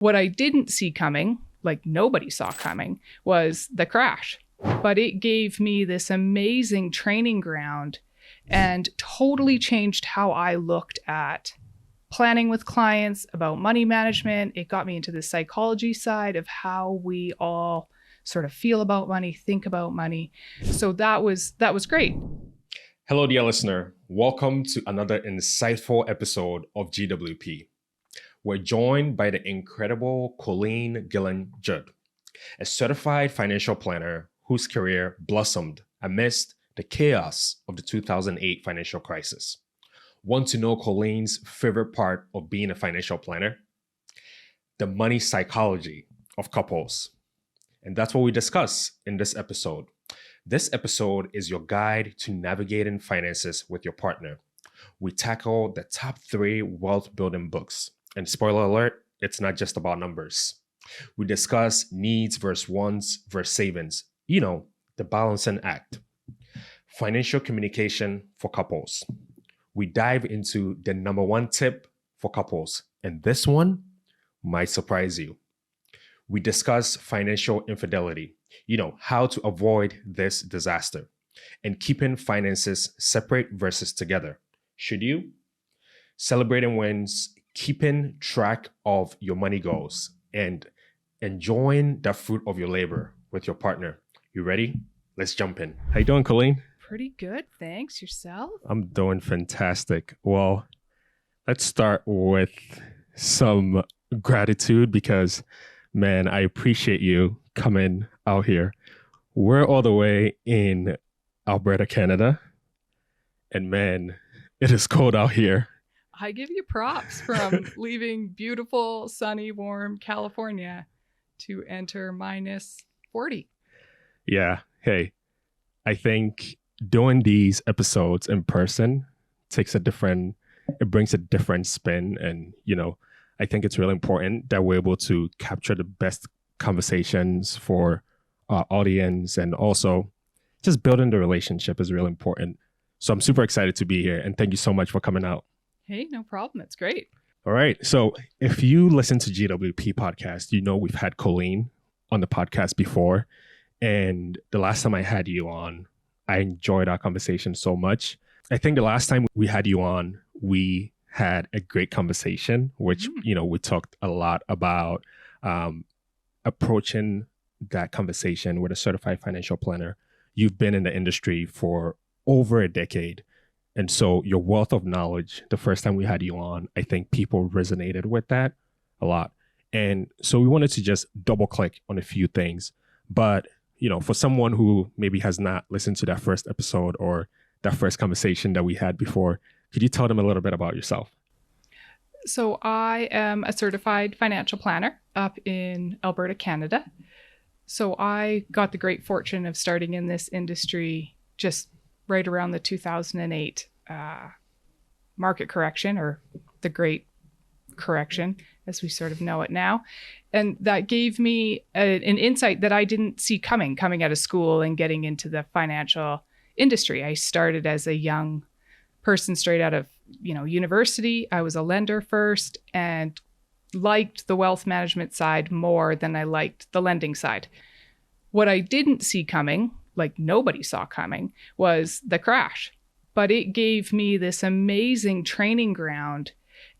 What I didn't see coming, like nobody saw coming, was the crash. But it gave me this amazing training ground and totally changed how I looked at planning with clients, about money management. It got me into the psychology side of how we all sort of feel about money, think about money. So that was great. Hello, dear listener. Welcome to another insightful episode of GWP. We're joined by the incredible Colleen Judd, a certified financial planner whose career blossomed amidst the chaos of the 2008 financial crisis. Want to know Colleen's favorite part of being a financial planner? The money psychology of couples. And that's what we discuss in this episode. This episode is your guide to navigating finances with your partner. We tackle the top 3 wealth building books. And spoiler alert, it's not just about numbers. We discuss needs versus wants versus savings. You know, the balancing act. Financial communication for couples. We dive into the number 1 tip for couples. And this one might surprise you. We discuss financial infidelity. You know, how to avoid this disaster. And keeping finances separate versus together. Should you? Celebrating wins, keeping track of your money goals, and enjoying the fruit of your labor with your partner. You ready? Let's jump in. How you doing, Colleen? Pretty good. Thanks. Yourself? I'm doing fantastic. Well, let's start with some gratitude because, man, I appreciate you coming out here. We're all the way in Alberta, Canada. And man, it is cold out here. I give you props from leaving beautiful, sunny, warm California to enter minus 40. Yeah. Hey, I think doing these episodes in person it brings a different spin. And, you know, I think it's really important that we're able to capture the best conversations for our audience, and also just building the relationship is really important. So I'm super excited to be here, and thank you so much for coming out. Hey, no problem. It's great. All right. So if you listen to GWP podcast, you know we've had Colleen on the podcast before. And the last time I had you on, I enjoyed our conversation so much. I think the last time we had you on, we had a great conversation, which, you know, we talked a lot about approaching that conversation with a certified financial planner. You've been in the industry for over a decade. And so your wealth of knowledge, the first time we had you on, I think people resonated with that a lot. And so we wanted to just double click on a few things. But, you know, for someone who maybe has not listened to that first episode or that first conversation that we had before, could you tell them a little bit about yourself? So I am a certified financial planner up in Alberta, Canada. So I got the great fortune of starting in this industry just right around the 2008 market correction, or the Great Correction, as we sort of know it now. And that gave me an insight that I didn't see coming out of school and getting into the financial industry. I started as a young person straight out of, you know, university. I was a lender first and liked the wealth management side more than I liked the lending side. What I didn't see coming, like nobody saw coming, was the crash. But it gave me this amazing training ground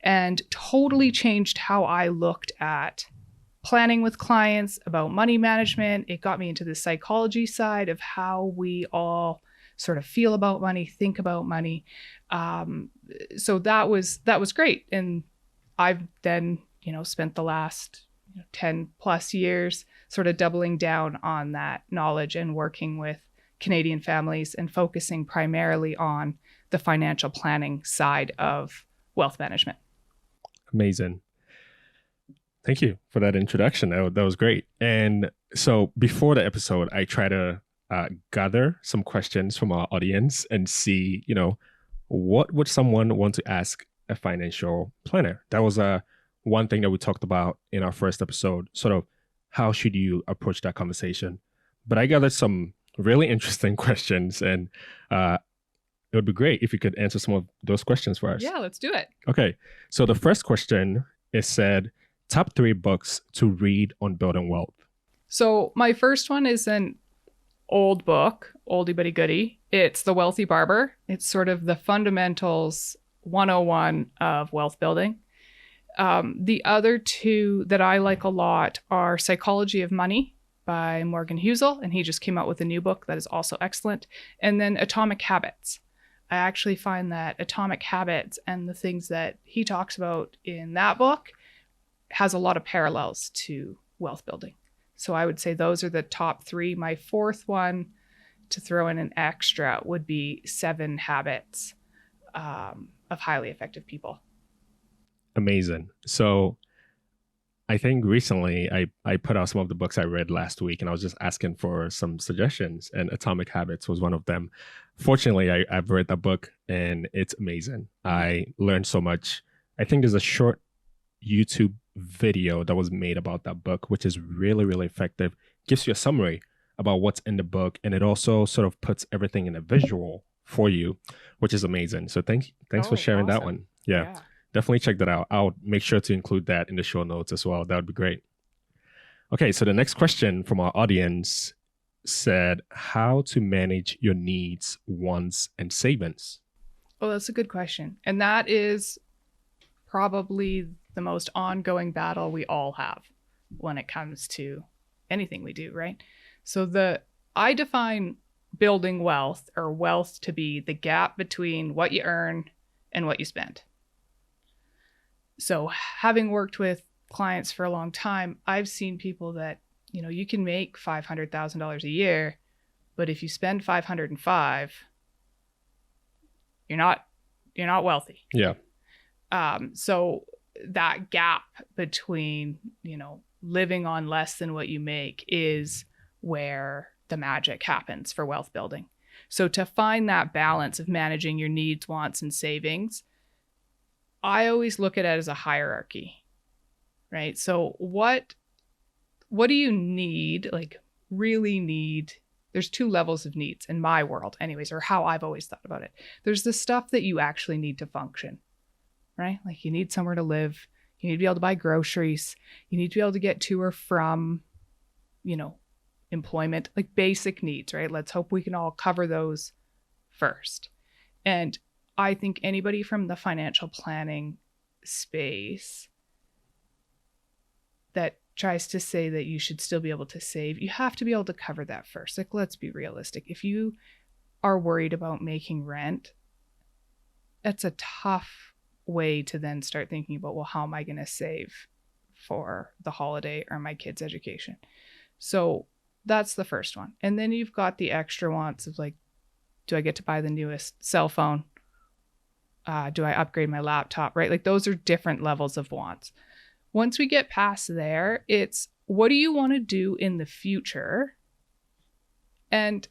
and totally changed how I looked at planning with clients, about money management. It got me into the psychology side of how we all sort of feel about money, think about money. So that was great. And I've then, you know, spent the last 10 plus years sort of doubling down on that knowledge and working with Canadian families and focusing primarily on the financial planning side of wealth management. Amazing. Thank you for that introduction. That was great. And so before the episode, I try to gather some questions from our audience and see, you know, what would someone want to ask a financial planner? That was one thing that we talked about in our first episode, sort of how should you approach that conversation? But I gathered some really interesting questions, and it would be great if you could answer some of those questions for us. Yeah, let's do it. Okay. So the first question is said, top 3 books to read on building wealth. So my first one is an old book, oldie but goodie. It's The Wealthy Barber. It's sort of the fundamentals 101 of wealth building. The other two that I like a lot are Psychology of Money by Morgan Housel, and he just came out with a new book that is also excellent. And then Atomic Habits. I actually find that Atomic Habits and the things that he talks about in that book has a lot of parallels to wealth building. So I would say those are the top 3. My fourth one, to throw in an extra, would be 7 Habits of Highly Effective People. Amazing. So I think recently I put out some of the books I read last week, and I was just asking for some suggestions, and Atomic Habits was one of them. Fortunately, I've read that book, and it's amazing. I learned so much. I think there's a short YouTube video that was made about that book, which is really, really effective. Gives you a summary about what's in the book, and it also sort of puts everything in a visual for you, which is amazing. So thanks for sharing that one. Yeah. Definitely check that out. I'll make sure to include that in the show notes as well. That would be great. Okay, so the next question from our audience said, how to manage your needs, wants, and savings? Well, that's a good question. And that is probably the most ongoing battle we all have when it comes to anything we do, right? So I define building wealth or wealth to be the gap between what you earn and what you spend. So having worked with clients for a long time, I've seen people that, you can make $500,000 a year, but if you spend 505, you're not wealthy. Yeah. So that gap between, living on less than what you make is where the magic happens for wealth building. So to find that balance of managing your needs, wants, and savings, I always look at it as a hierarchy, right? So what do you need, really need? There's 2 levels of needs in my world anyways, or how I've always thought about it. There's the stuff that you actually need to function, right? Like you need somewhere to live. You need to be able to buy groceries. You need to be able to get to or from, employment, like basic needs, right? Let's hope we can all cover those first. And I think anybody from the financial planning space that tries to say that you should still be able to save, you have to be able to cover that first. Like, let's be realistic. If you are worried about making rent, that's a tough way to then start thinking about, well, how am I going to save for the holiday or my kids' education? So that's the first one. And then you've got the extra wants of do I get to buy the newest cell phone? Do I upgrade my laptop, right? Like those are different levels of wants. Once we get past there, it's what do you want to do in the future? And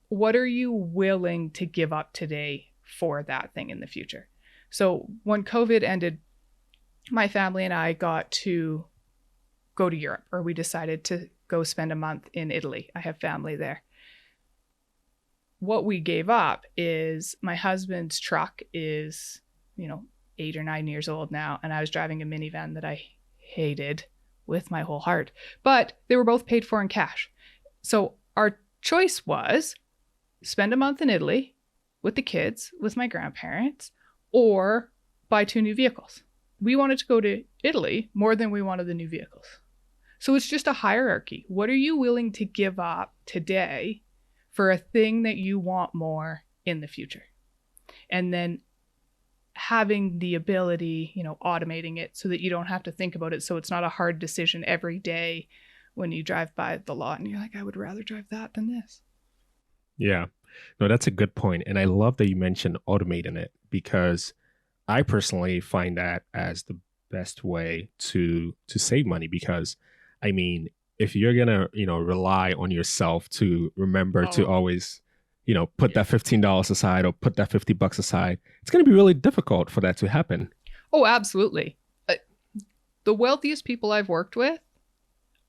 what are you willing to give up today for that thing in the future? So when COVID ended, my family and I got to go to Europe, or we decided to go spend a month in Italy. I have family there. What we gave up is my husband's truck is, 8 or 9 years old now. And I was driving a minivan that I hated with my whole heart, but they were both paid for in cash. So our choice was spend a month in Italy with the kids, with my grandparents, or buy 2 new vehicles. We wanted to go to Italy more than we wanted the new vehicles. So it's just a hierarchy. What are you willing to give up today for a thing that you want more in the future? And then having the ability, automating it so that you don't have to think about it. So it's not a hard decision every day when you drive by the lot and you're like, I would rather drive that than this. Yeah, no, that's a good point. And I love that you mentioned automating it, because I personally find that as the best way to save money. Because I mean, if you're gonna, rely on yourself to remember to always, put that $15 aside or put that $50 aside, it's gonna be really difficult for that to happen. Oh, absolutely. The wealthiest people I've worked with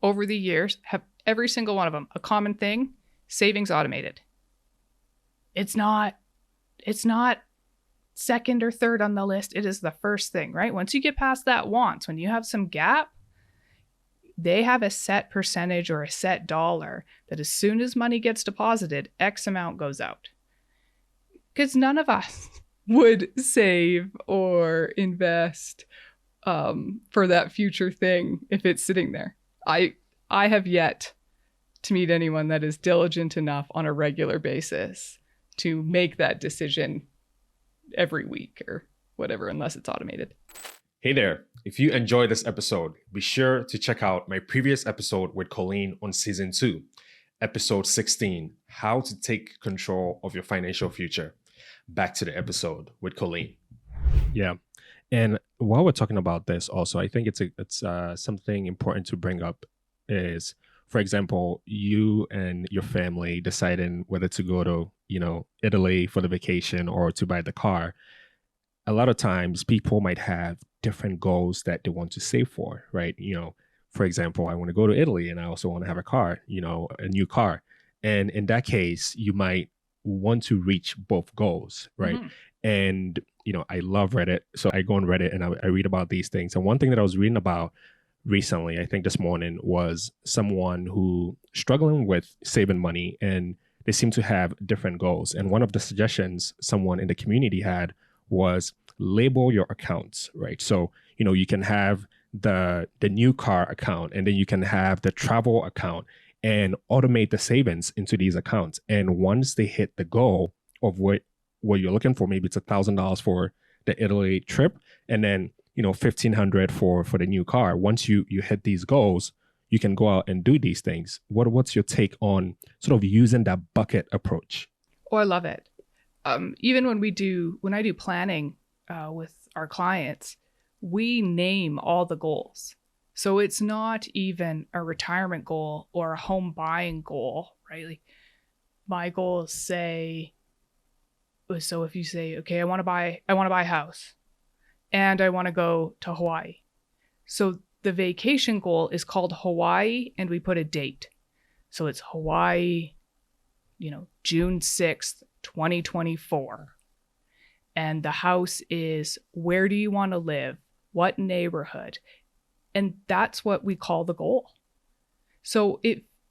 over the years have every single one of them a common thing: savings automated. It's not second or third on the list. It is the first thing, right? Once you get past that wants, when you have some gap, they have a set percentage or a set dollar that as soon as money gets deposited, X amount goes out. Because none of us would save or invest for that future thing if it's sitting there. I have yet to meet anyone that is diligent enough on a regular basis to make that decision every week or whatever, unless it's automated. Hey there. If you enjoyed this episode, be sure to check out my previous episode with Colleen on season 2, episode 16, How to Take Control of Your Financial Future. Back to the episode with Colleen. Yeah. And while we're talking about this also, I think it's something important to bring up is, for example, you and your family deciding whether to go to, Italy for the vacation or to buy the car. A lot of times people might have different goals that they want to save for, right? For example, I want to go to Italy and I also want to have a car, a new car. And in that case, you might want to reach both goals, right? Mm-hmm. And, I love Reddit. So I go on Reddit and I read about these things. And one thing that I was reading about recently, I think this morning, was someone who struggling with saving money, and they seem to have different goals. And one of the suggestions someone in the community had was label your accounts, right? So, you can have the new car account, and then you can have the travel account, and automate the savings into these accounts. And once they hit the goal of what you're looking for, maybe it's $1,000 for the Italy trip, and then $1,500 for the new car. Once you hit these goals, you can go out and do these things. What's your take on sort of using that bucket approach? Oh, I love it. Even when I do planning with our clients, we name all the goals. So it's not even a retirement goal or a home buying goal, right? Like my goals say, so if you say, okay, I want to buy a house and I want to go to Hawaii. So the vacation goal is called Hawaii, and we put a date. So it's Hawaii, June 6th, 2024. And the house is, where do you want to live? What neighborhood? And that's what we call the goal. So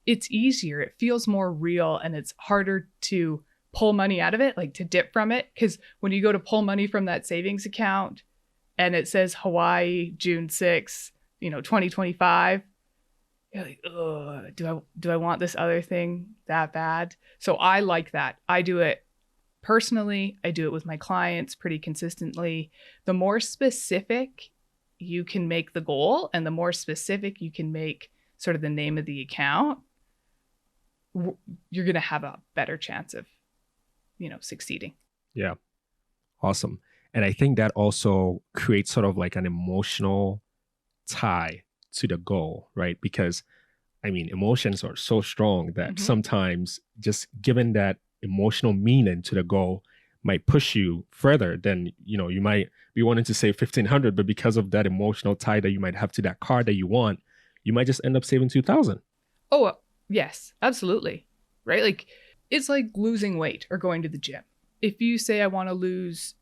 it's easier. It feels more real, and it's harder to pull money out of it, like to dip from it. Because when you go to pull money from that savings account and it says Hawaii, June 6th, 2025, you're like, oh, do I want this other thing that bad? So I like that. I do it personally. I do it with my clients pretty consistently. The more specific you can make the goal, and the more specific you can make sort of the name of the account, you're going to have a better chance of, succeeding. Yeah. Awesome. And I think that also creates sort of like an emotional tie to the goal, right? Because emotions are so strong that sometimes just giving that emotional meaning to the goal might push you further than, you might be wanting to save $1,500, but because of that emotional tie that you might have to that car that you want, you might just end up saving $2,000. Oh, yes, absolutely. Right? Like it's like losing weight or going to the gym. If you say I want to lose,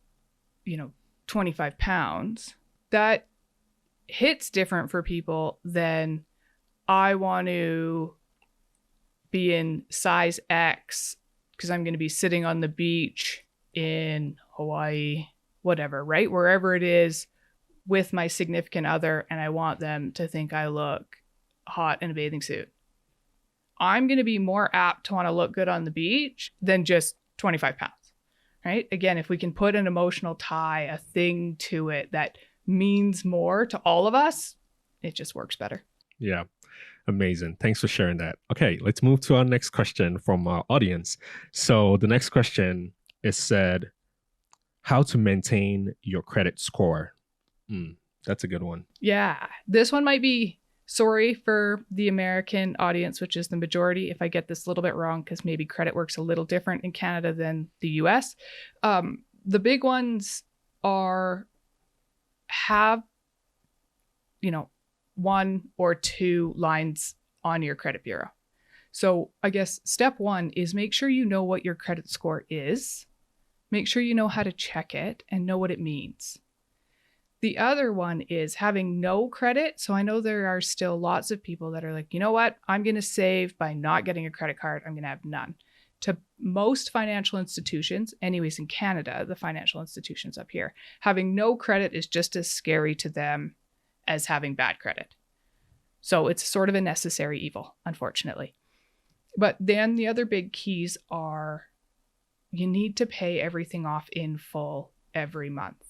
25 pounds, that hits different for people than I want to be in size X because I'm going to be sitting on the beach in Hawaii, whatever, right? Wherever it is with my significant other, and I want them to think I look hot in a bathing suit. I'm going to be more apt to want to look good on the beach than just 25 pounds, right? Again, if we can put an emotional tie, a thing to it that means more to all of us, it just works better. Yeah. Amazing. Thanks for sharing that. Okay, let's move to our next question from our audience. So the next question is said, how to maintain your credit score? That's a good one. Yeah. This one might be, sorry for the American audience, which is the majority, if I get this a little bit wrong, because maybe credit works a little different in Canada than the US. The big ones are have, 1 or 2 lines on your credit bureau. So I guess step 1 is make sure you know what your credit score is. Make sure you know how to check it and know what it means. The other one is having no credit. So I know there are still lots of people that are like, you know what? I'm going to save by not getting a credit card. I'm going to have none. To most financial institutions, anyways, in Canada, the financial institutions up here, having no credit is just as scary to them as having bad credit. So it's sort of a necessary evil, unfortunately. But then the other big keys are you need to pay everything off in full every month.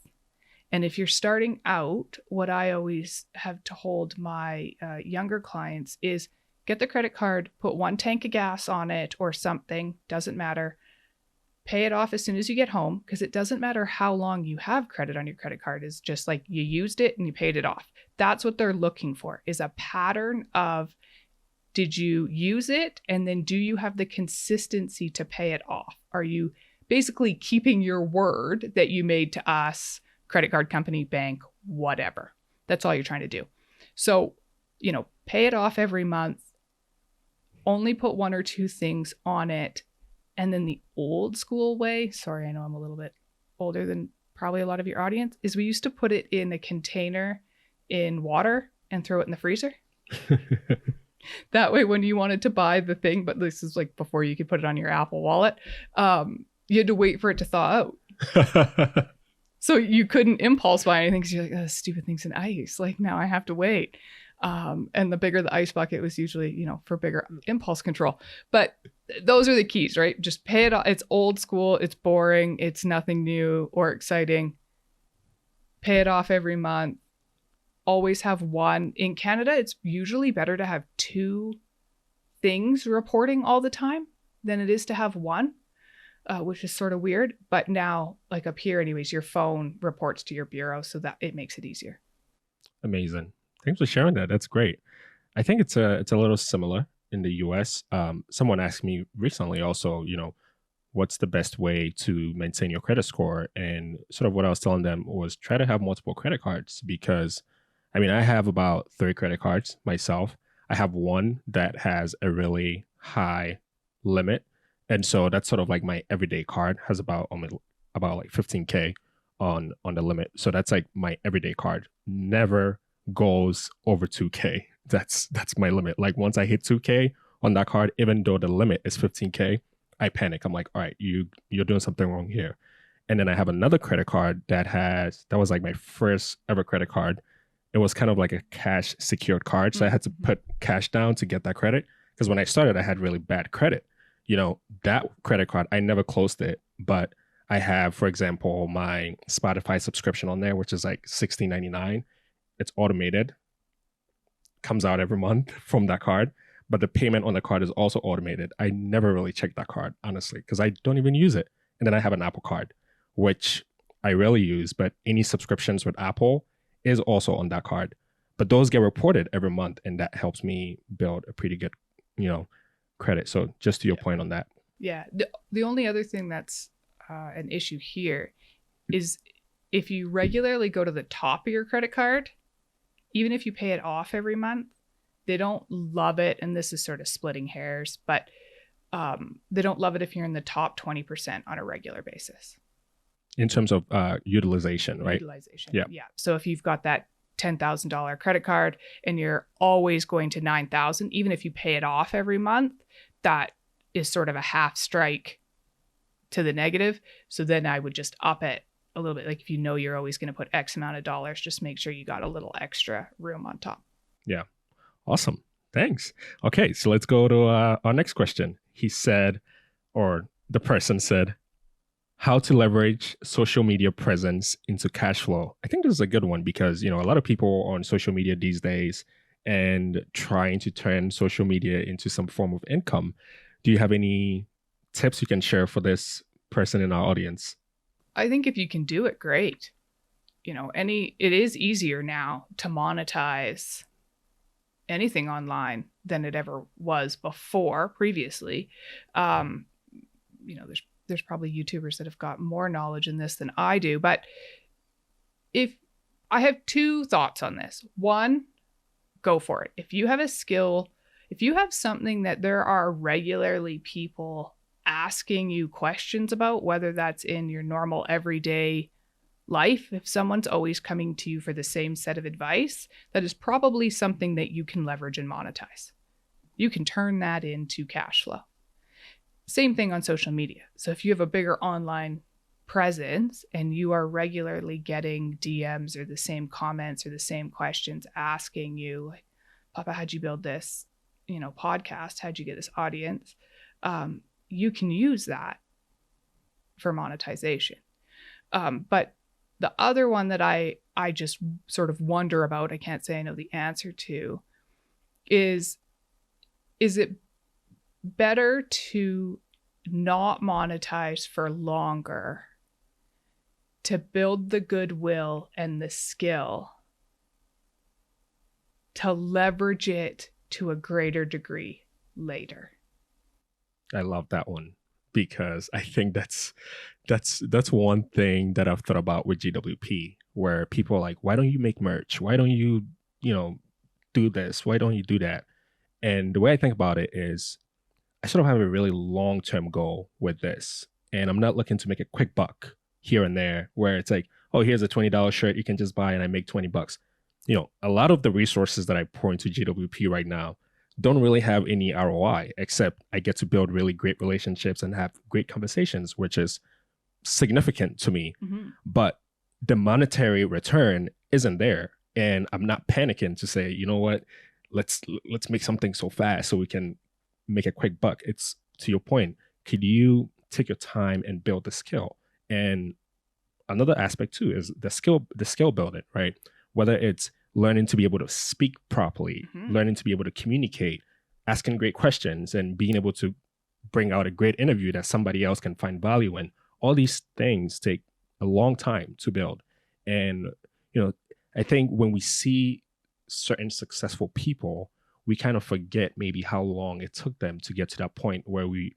And if you're starting out, what I always have told my younger clients is get the credit card, put 1 tank of gas on it or something, doesn't matter. Pay it off as soon as you get home, because it doesn't matter how long you have credit on your credit card. It's just like you used it and you paid it off. That's what they're looking for, is a pattern of, did you use it? And then do you have the consistency to pay it off? Are you basically keeping your word that you made to us, credit card company, bank, whatever? That's all you're trying to do. So, pay it off every month. Only put 1 or 2 things on it. And then the old school way, sorry, I know I'm a little bit older than probably a lot of your audience, is we used to put it in a container in water and throw it in the freezer. That way, when you wanted to buy the thing, but this is like before you could put it on your Apple Wallet, you had to wait for it to thaw out. So you couldn't impulse buy anything because you're like, oh, stupid thing's in ice. Like, now I have to wait. And the bigger the ice bucket was usually, for bigger impulse control. But those are the keys, right? Just pay it off. It's old school. It's boring. It's nothing new or exciting. Pay it off every month. Always have 1. In Canada, it's usually better to have 2 things reporting all the time than it is to have 1. Which is sort of weird. But now, like up here anyways, your phone reports to your bureau, so that it makes it easier. Amazing. Thanks for sharing that. That's great. I think it's a little similar in the US. Someone asked me recently also, what's the best way to maintain your credit score? And sort of what I was telling them was try to have multiple credit cards, because I have about 3 credit cards myself. I have one that has a really high limit. And so that's sort of like my everyday card, has about like 15K on the limit. So that's like my everyday card. Never goes over 2K. That's my limit. Like once I hit 2K on that card, even though the limit is 15K, I panic. I'm like, all right, you're doing something wrong here. And then I have another credit card that was like my first ever credit card. It was kind of like a cash secured card. So I had to put cash down to get that credit. Because when I started, I had really bad credit. That credit card, I never closed it, but I have, for example, my Spotify subscription on there, which is like $16.99. It's automated, comes out every month from that card, but the payment on the card is also automated. I never really check that card, honestly, because I don't even use it. And then I have an Apple card, which I rarely use, but any subscriptions with Apple is also on that card. But those get reported every month, and that helps me build a pretty good, credit. So just to your point on that. Yeah. The only other thing that's an issue here is if you regularly go to the top of your credit card, even if you pay it off every month, they don't love it. And this is sort of splitting hairs, but they don't love it if you're in the top 20% on a regular basis. In terms of utilization, right? Utilization. Yeah. So if you've got that $10,000 credit card and you're always going to 9,000, even if you pay it off every month, that is sort of a half strike to the negative. So then I would just up it a little bit. Like if you're always going to put X amount of dollars, just make sure you got a little extra room on top. Yeah. Awesome. Thanks. Okay. So let's go to our next question. He said, or the person said, how to leverage social media presence into cash flow. I think this is a good one because, a lot of people on social media these days and trying to turn social media into some form of income. Do you have any tips you can share for this person in our audience? I think if you can do it, great. It is easier now to monetize anything online than it ever was previously. There's probably YouTubers that have got more knowledge in this than I do, but if I have 2 thoughts on this. One, go for it. If you have a skill, if you have something that there are regularly people asking you questions about, whether that's in your normal everyday life. If someone's always coming to you for the same set of advice, that is probably something that you can leverage and monetize. You can turn that into cash flow. Same thing on social media. So if you have a bigger online presence and you are regularly getting DMs or the same comments or the same questions asking you, like, Papa, how'd you build this, podcast? How'd you get this audience? You can use that for monetization. But the other one that I just sort of wonder about, I can't say I know the answer to, is it better to not monetize for longer, to build the goodwill and the skill, to leverage it to a greater degree later? I love that one, because I think that's one thing that I've thought about with GWP, where people are like, why don't you make merch? Why don't you, do this? Why don't you do that? And the way I think about it is, I sort of have a really long-term goal with this, and I'm not looking to make a quick buck here and there, where it's like, oh, here's a $20 shirt you can just buy and I make $20. A lot of the resources that I pour into GWP right now don't really have any ROI, except I get to build really great relationships and have great conversations, which is significant to me. Mm-hmm. But the monetary return isn't there. And I'm not panicking to say, you know what, let's make something so fast so we can make a quick buck. It's, to your point, could you take your time and build the skill? And another aspect too is the skill building, right? Whether it's learning to be able to speak properly, Mm-hmm. learning to be able to communicate, asking great questions, and being able to bring out a great interview that somebody else can find value in. All these things take a long time to build. And, I think when we see certain successful people, we kind of forget maybe how long it took them to get to that point where we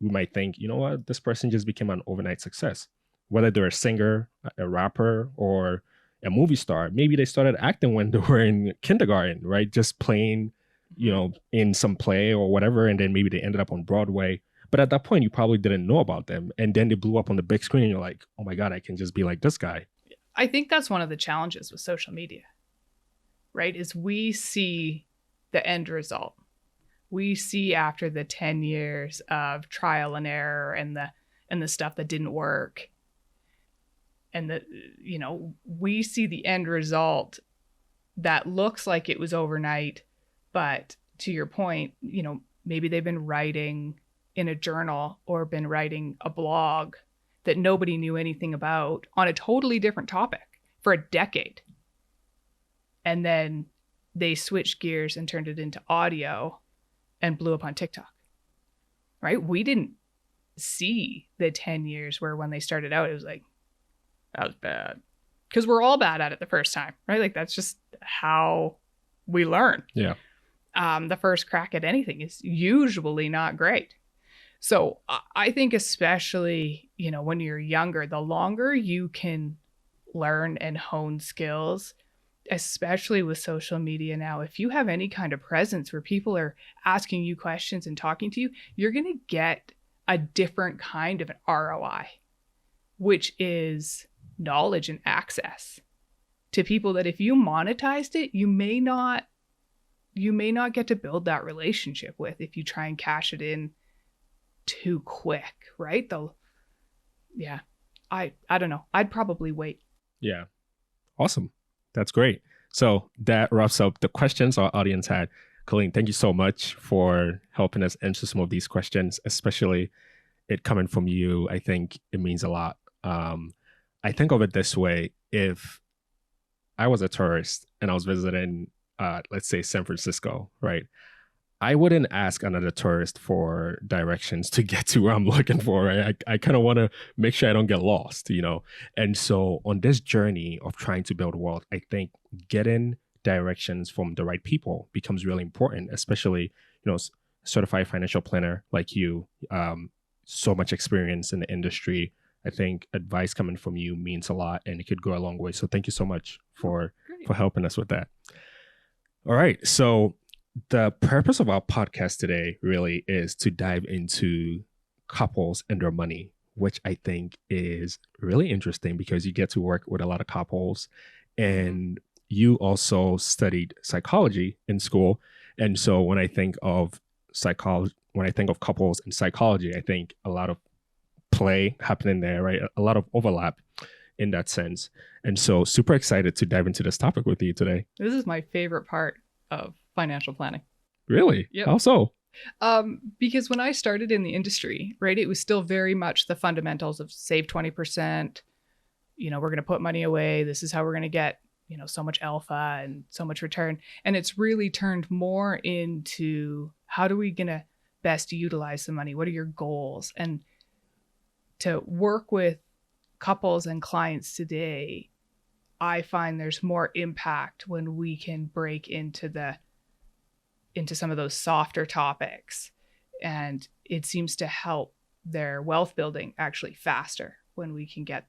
might think, you know what, this person just became an overnight success. Whether they're a singer, a rapper, or a movie star, maybe they started acting when they were in kindergarten, right? Just playing, in some play or whatever, and then maybe they ended up on Broadway. But at that point, you probably didn't know about them, and then they blew up on the big screen, and you're like, oh my God, I can just be like this guy. I think that's one of the challenges with social media, right? Is we see the end result. We see after the 10 years of trial and error and the stuff that didn't work. And we see the end result that looks like it was overnight, but to your point, maybe they've been writing in a journal or been writing a blog that nobody knew anything about on a totally different topic for a decade. And then they switched gears and turned it into audio and blew up on TikTok, right? We didn't see the 10 years where when they started out, it was like, that was bad. Because we're all bad at it the first time, right? Like that's just how we learn. Yeah. The first crack at anything is usually not great. So I think especially, when you're younger, the longer you can learn and hone skills, especially with social media now, if you have any kind of presence where people are asking you questions and talking to you, you're going to get a different kind of an ROI, which is knowledge and access to people that if you monetized it, you may not get to build that relationship with if you try and cash it in too quick, right? I don't know. I'd probably wait. Yeah. Awesome. That's great. So that wraps up the questions our audience had. Colleen, thank you so much for helping us answer some of these questions, especially it coming from you. I think it means a lot. I think of it this way. If I was a tourist and I was visiting, let's say San Francisco, right? I wouldn't ask another tourist for directions to get to where I'm looking for, right? I kind of want to make sure I don't get lost, And so on this journey of trying to build wealth, I think getting directions from the right people becomes really important, especially, certified financial planner like you, so much experience in the industry. I think advice coming from you means a lot and it could go a long way. So thank you so much for helping us with that. All right. So the purpose of our podcast today really is to dive into couples and their money, which I think is really interesting because you get to work with a lot of couples, and you also studied psychology in school. And so when I think of psychology, when I think of couples and psychology, I think a lot of play happening there, right? A lot of overlap in that sense. And so super excited to dive into this topic with you today. This is my favorite part of financial planning. Really? Yep. How so? Because when I started in the industry, right, it was still very much the fundamentals of save 20%. We're going to put money away. This is how we're going to get, so much alpha and so much return. And it's really turned more into how do we going to best utilize the money? What are your goals? And to work with couples and clients today, I find there's more impact when we can break into some of those softer topics. And it seems to help their wealth building actually faster when we can get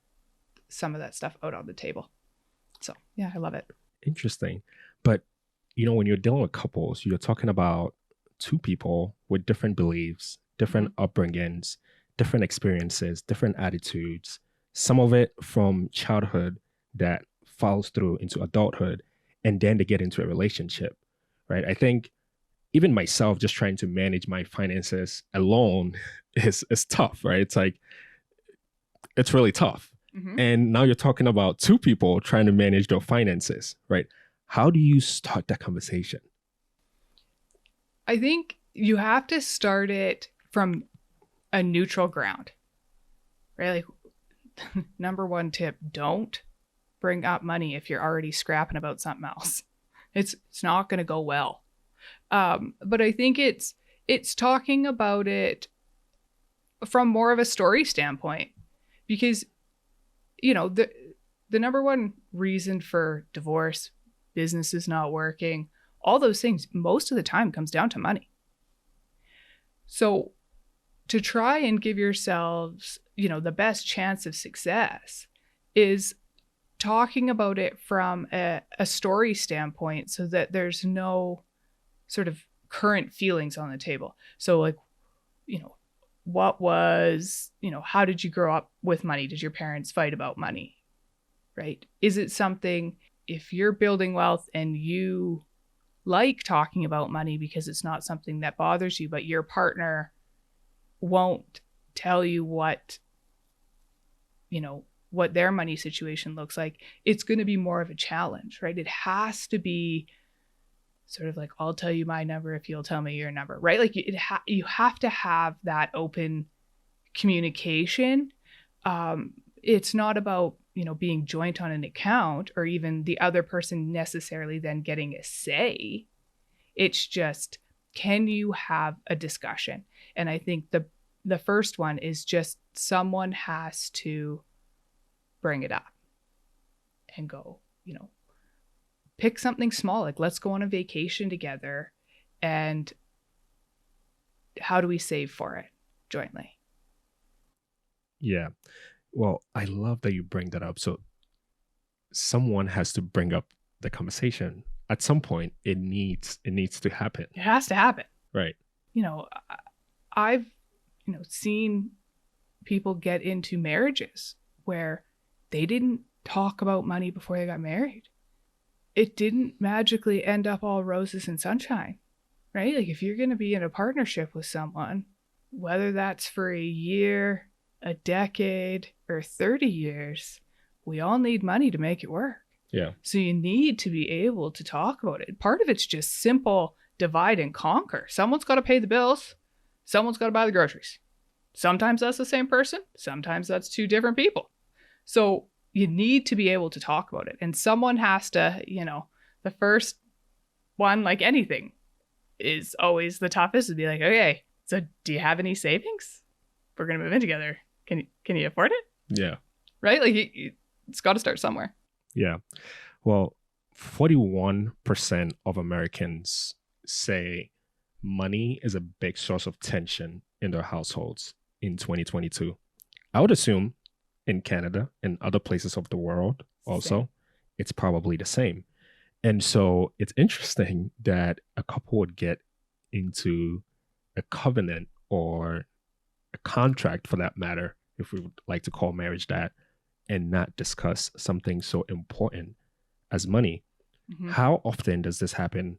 some of that stuff out on the table. So yeah, I love it. Interesting. But, when you're dealing with couples, you're talking about two people with different beliefs, different upbringings, different experiences, different attitudes, some of it from childhood that follows through into adulthood, and then they get into a relationship, right? I think even myself, just trying to manage my finances alone is tough, right? It's like, it's really tough. And now you're talking about two people trying to manage their finances, right? How do you start that conversation? I think you have to start it from a neutral ground, right? Like, number one tip, don't bring up money if you're already scrapping about something else. It's not going to go well. But I think it's talking about it from more of a story standpoint, because, the number one reason for divorce, business is not working, all those things, most of the time comes down to money. So to try and give yourselves, the best chance of success is talking about it from a story standpoint, so that there's no sort of current feelings on the table. So like, what was, how did you grow up with money? Did your parents fight about money? Right? Is it something, if you're building wealth and you like talking about money because it's not something that bothers you, but your partner won't tell you what their money situation looks like, it's going to be more of a challenge, right? It has to be sort of like, I'll tell you my number if you'll tell me your number, right? Like you have to have that open communication. It's not about, being joint on an account or even the other person necessarily then getting a say. It's just, can you have a discussion? And I think the first one is just someone has to bring it up and go, pick something small, like let's go on a vacation together, and how do we save for it jointly? Yeah. Well, I love that you bring that up. So someone has to bring up the conversation. At some point, it needs to happen. It has to happen. Right. I've, seen people get into marriages where they didn't talk about money before they got married. It didn't magically end up all roses and sunshine, right? Like if you're going to be in a partnership with someone, whether that's for a year, a decade, or 30 years, we all need money to make it work. Yeah. So you need to be able to talk about it. Part of it's just simple divide and conquer. Someone's got to pay the bills. Someone's got to buy the groceries. Sometimes that's the same person. Sometimes that's two different people. So you need to be able to talk about it. And someone has to, the first one, like anything, is always the toughest, to be like, okay, so do you have any savings? We're going to move in together. Can you afford it? Yeah. Right? Like it's got to start somewhere. Yeah. Well, 41% of Americans say money is a big source of tension in their households in 2022. I would assume in Canada and other places of the world also, it's probably the same. And so it's interesting that a couple would get into a covenant or a contract for that matter, if we would like to call marriage that, and not discuss something so important as money. Mm-hmm. How often does this happen?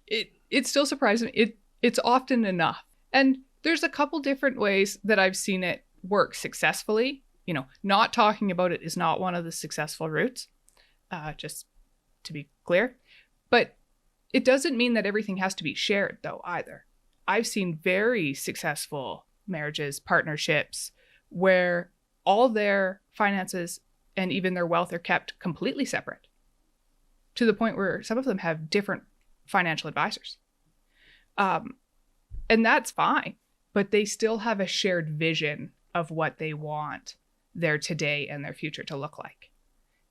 It still surprises me. It's often enough. And there's a couple different ways that I've seen it work successfully. Not talking about it is not one of the successful routes, just to be clear. But it doesn't mean that everything has to be shared, though, either. I've seen very successful marriages, partnerships, where all their finances and even their wealth are kept completely separate, to the point where some of them have different financial advisors. And that's fine, but they still have a shared vision of what they want their today and their future to look like.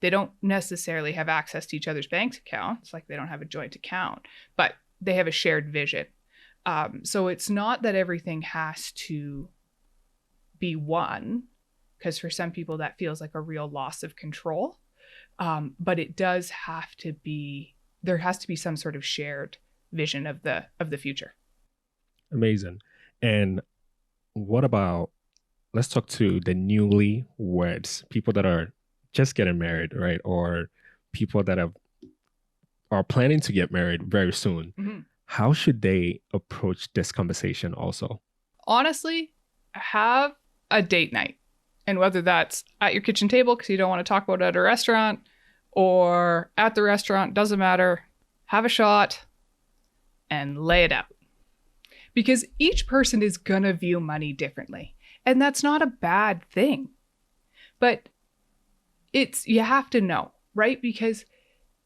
They don't necessarily have access to each other's bank accounts, like they don't have a joint account, but they have a shared vision. So it's not that everything has to be one, because for some people that feels like a real loss of control. But it does have to be, there has to be some sort of shared vision of the future. Amazing. And what about, let's talk to the newlyweds, people that are just getting married, right? Or people that are planning to get married very soon. Mm-hmm. How should they approach this conversation also? Honestly, have a date night. And whether that's at your kitchen table because you don't want to talk about it at a restaurant, or at the restaurant, doesn't matter. Have a shot and lay it out. Because each person is going to view money differently. And that's not a bad thing. But you have to know, right? Because,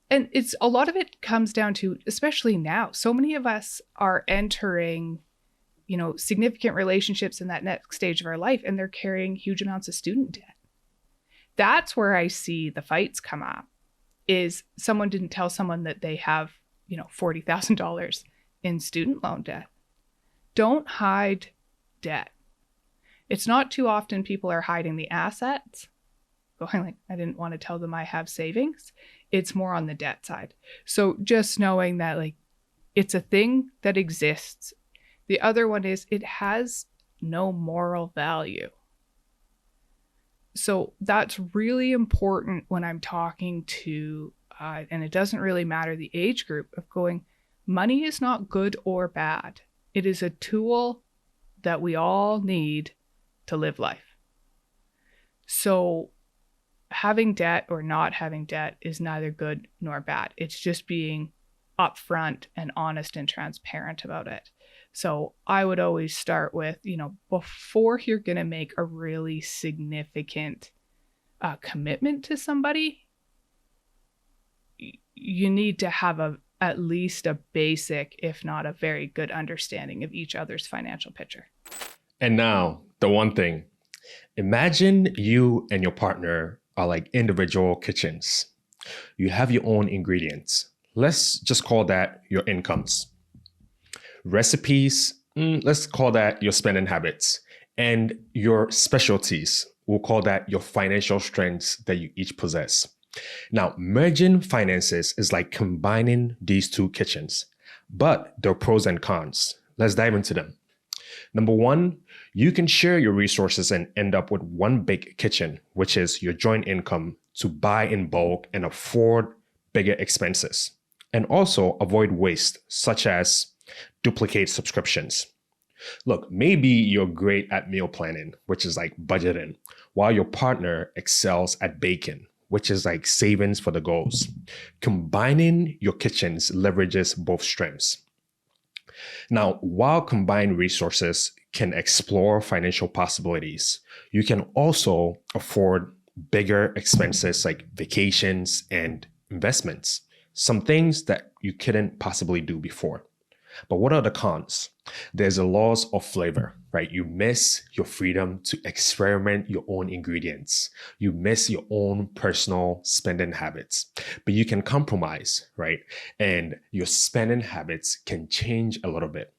and it's a lot of it comes down to, especially now, so many of us are entering, significant relationships in that next stage of our life, and they're carrying huge amounts of student debt. That's where I see the fights come up, is someone didn't tell someone that they have, $40,000 in student loan debt. Don't hide debt. It's not too often people are hiding the assets, going like, I didn't want to tell them I have savings. It's more on the debt side. So just knowing that it's a thing that exists. The other one is it has no moral value. So that's really important when I'm talking to, and it doesn't really matter the age group, of going, money is not good or bad. It is a tool that we all need to live life. So having debt or not having debt is neither good nor bad. It's just being upfront and honest and transparent about it. So I would always start with, before you're going to make a really significant commitment to somebody, you need to have at least a basic, if not a very good understanding of each other's financial picture. And now, the one thing. Imagine you and your partner are like individual kitchens. You have your own ingredients. Let's just call that your incomes. Recipes, let's call that your spending habits. And your specialties, we'll call that your financial strengths that you each possess. Now, merging finances is like combining these two kitchens, but there are pros and cons. Let's dive into them. Number one, you can share your resources and end up with one big kitchen, which is your joint income to buy in bulk and afford bigger expenses. And also avoid waste, such as duplicate subscriptions. Look, maybe you're great at meal planning, which is like budgeting, while your partner excels at baking, which is like savings for the goals. Combining your kitchens leverages both strengths. Now, while combined resources can explore financial possibilities, you can also afford bigger expenses like vacations and investments, some things that you couldn't possibly do before. But what are the cons? There's a loss of flavor, right? You miss your freedom to experiment your own ingredients. You miss your own personal spending habits, but you can compromise, right? And your spending habits can change a little bit.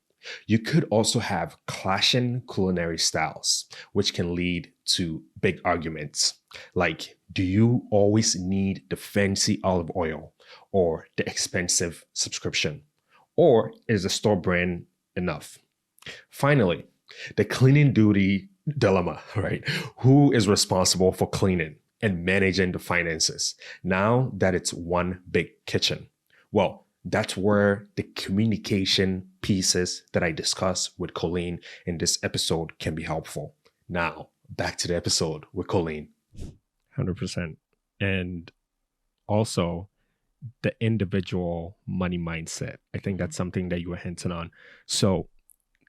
You could also have clashing culinary styles, which can lead to big arguments. Like, do you always need the fancy olive oil or the expensive subscription? Or is the store brand enough? Finally, The cleaning duty dilemma, right? Who is responsible for cleaning and managing the finances now that it's one big kitchen? Well, that's where the communication pieces that I discuss with Colleen in this episode can be helpful. Now, back to the episode with Colleen. 100%. And also, the individual money mindset. I think that's something that you were hinting on. So,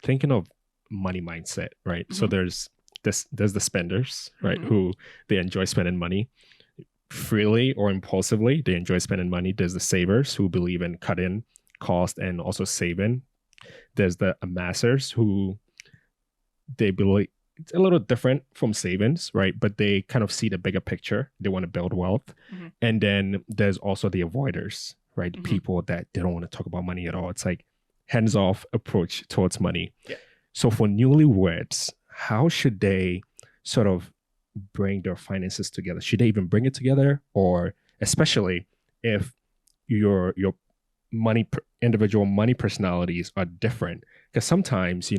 thinking of money mindset, right? So there's the spenders, right? Who they enjoy spending money freely or impulsively. They enjoy spending money. There's the savers who believe in cutting cost and also saving. There's the amassers who they believe it's a little different from savings, right? But they kind of see the bigger picture. They want to build wealth. And then there's also the avoiders, right? People that they don't want to talk about money at all. It's like hands-off approach towards money. Yeah. So for newlyweds, how should they sort of bring their finances together? Should they even bring it together? Or especially if your individual money personalities are different? Because sometimes,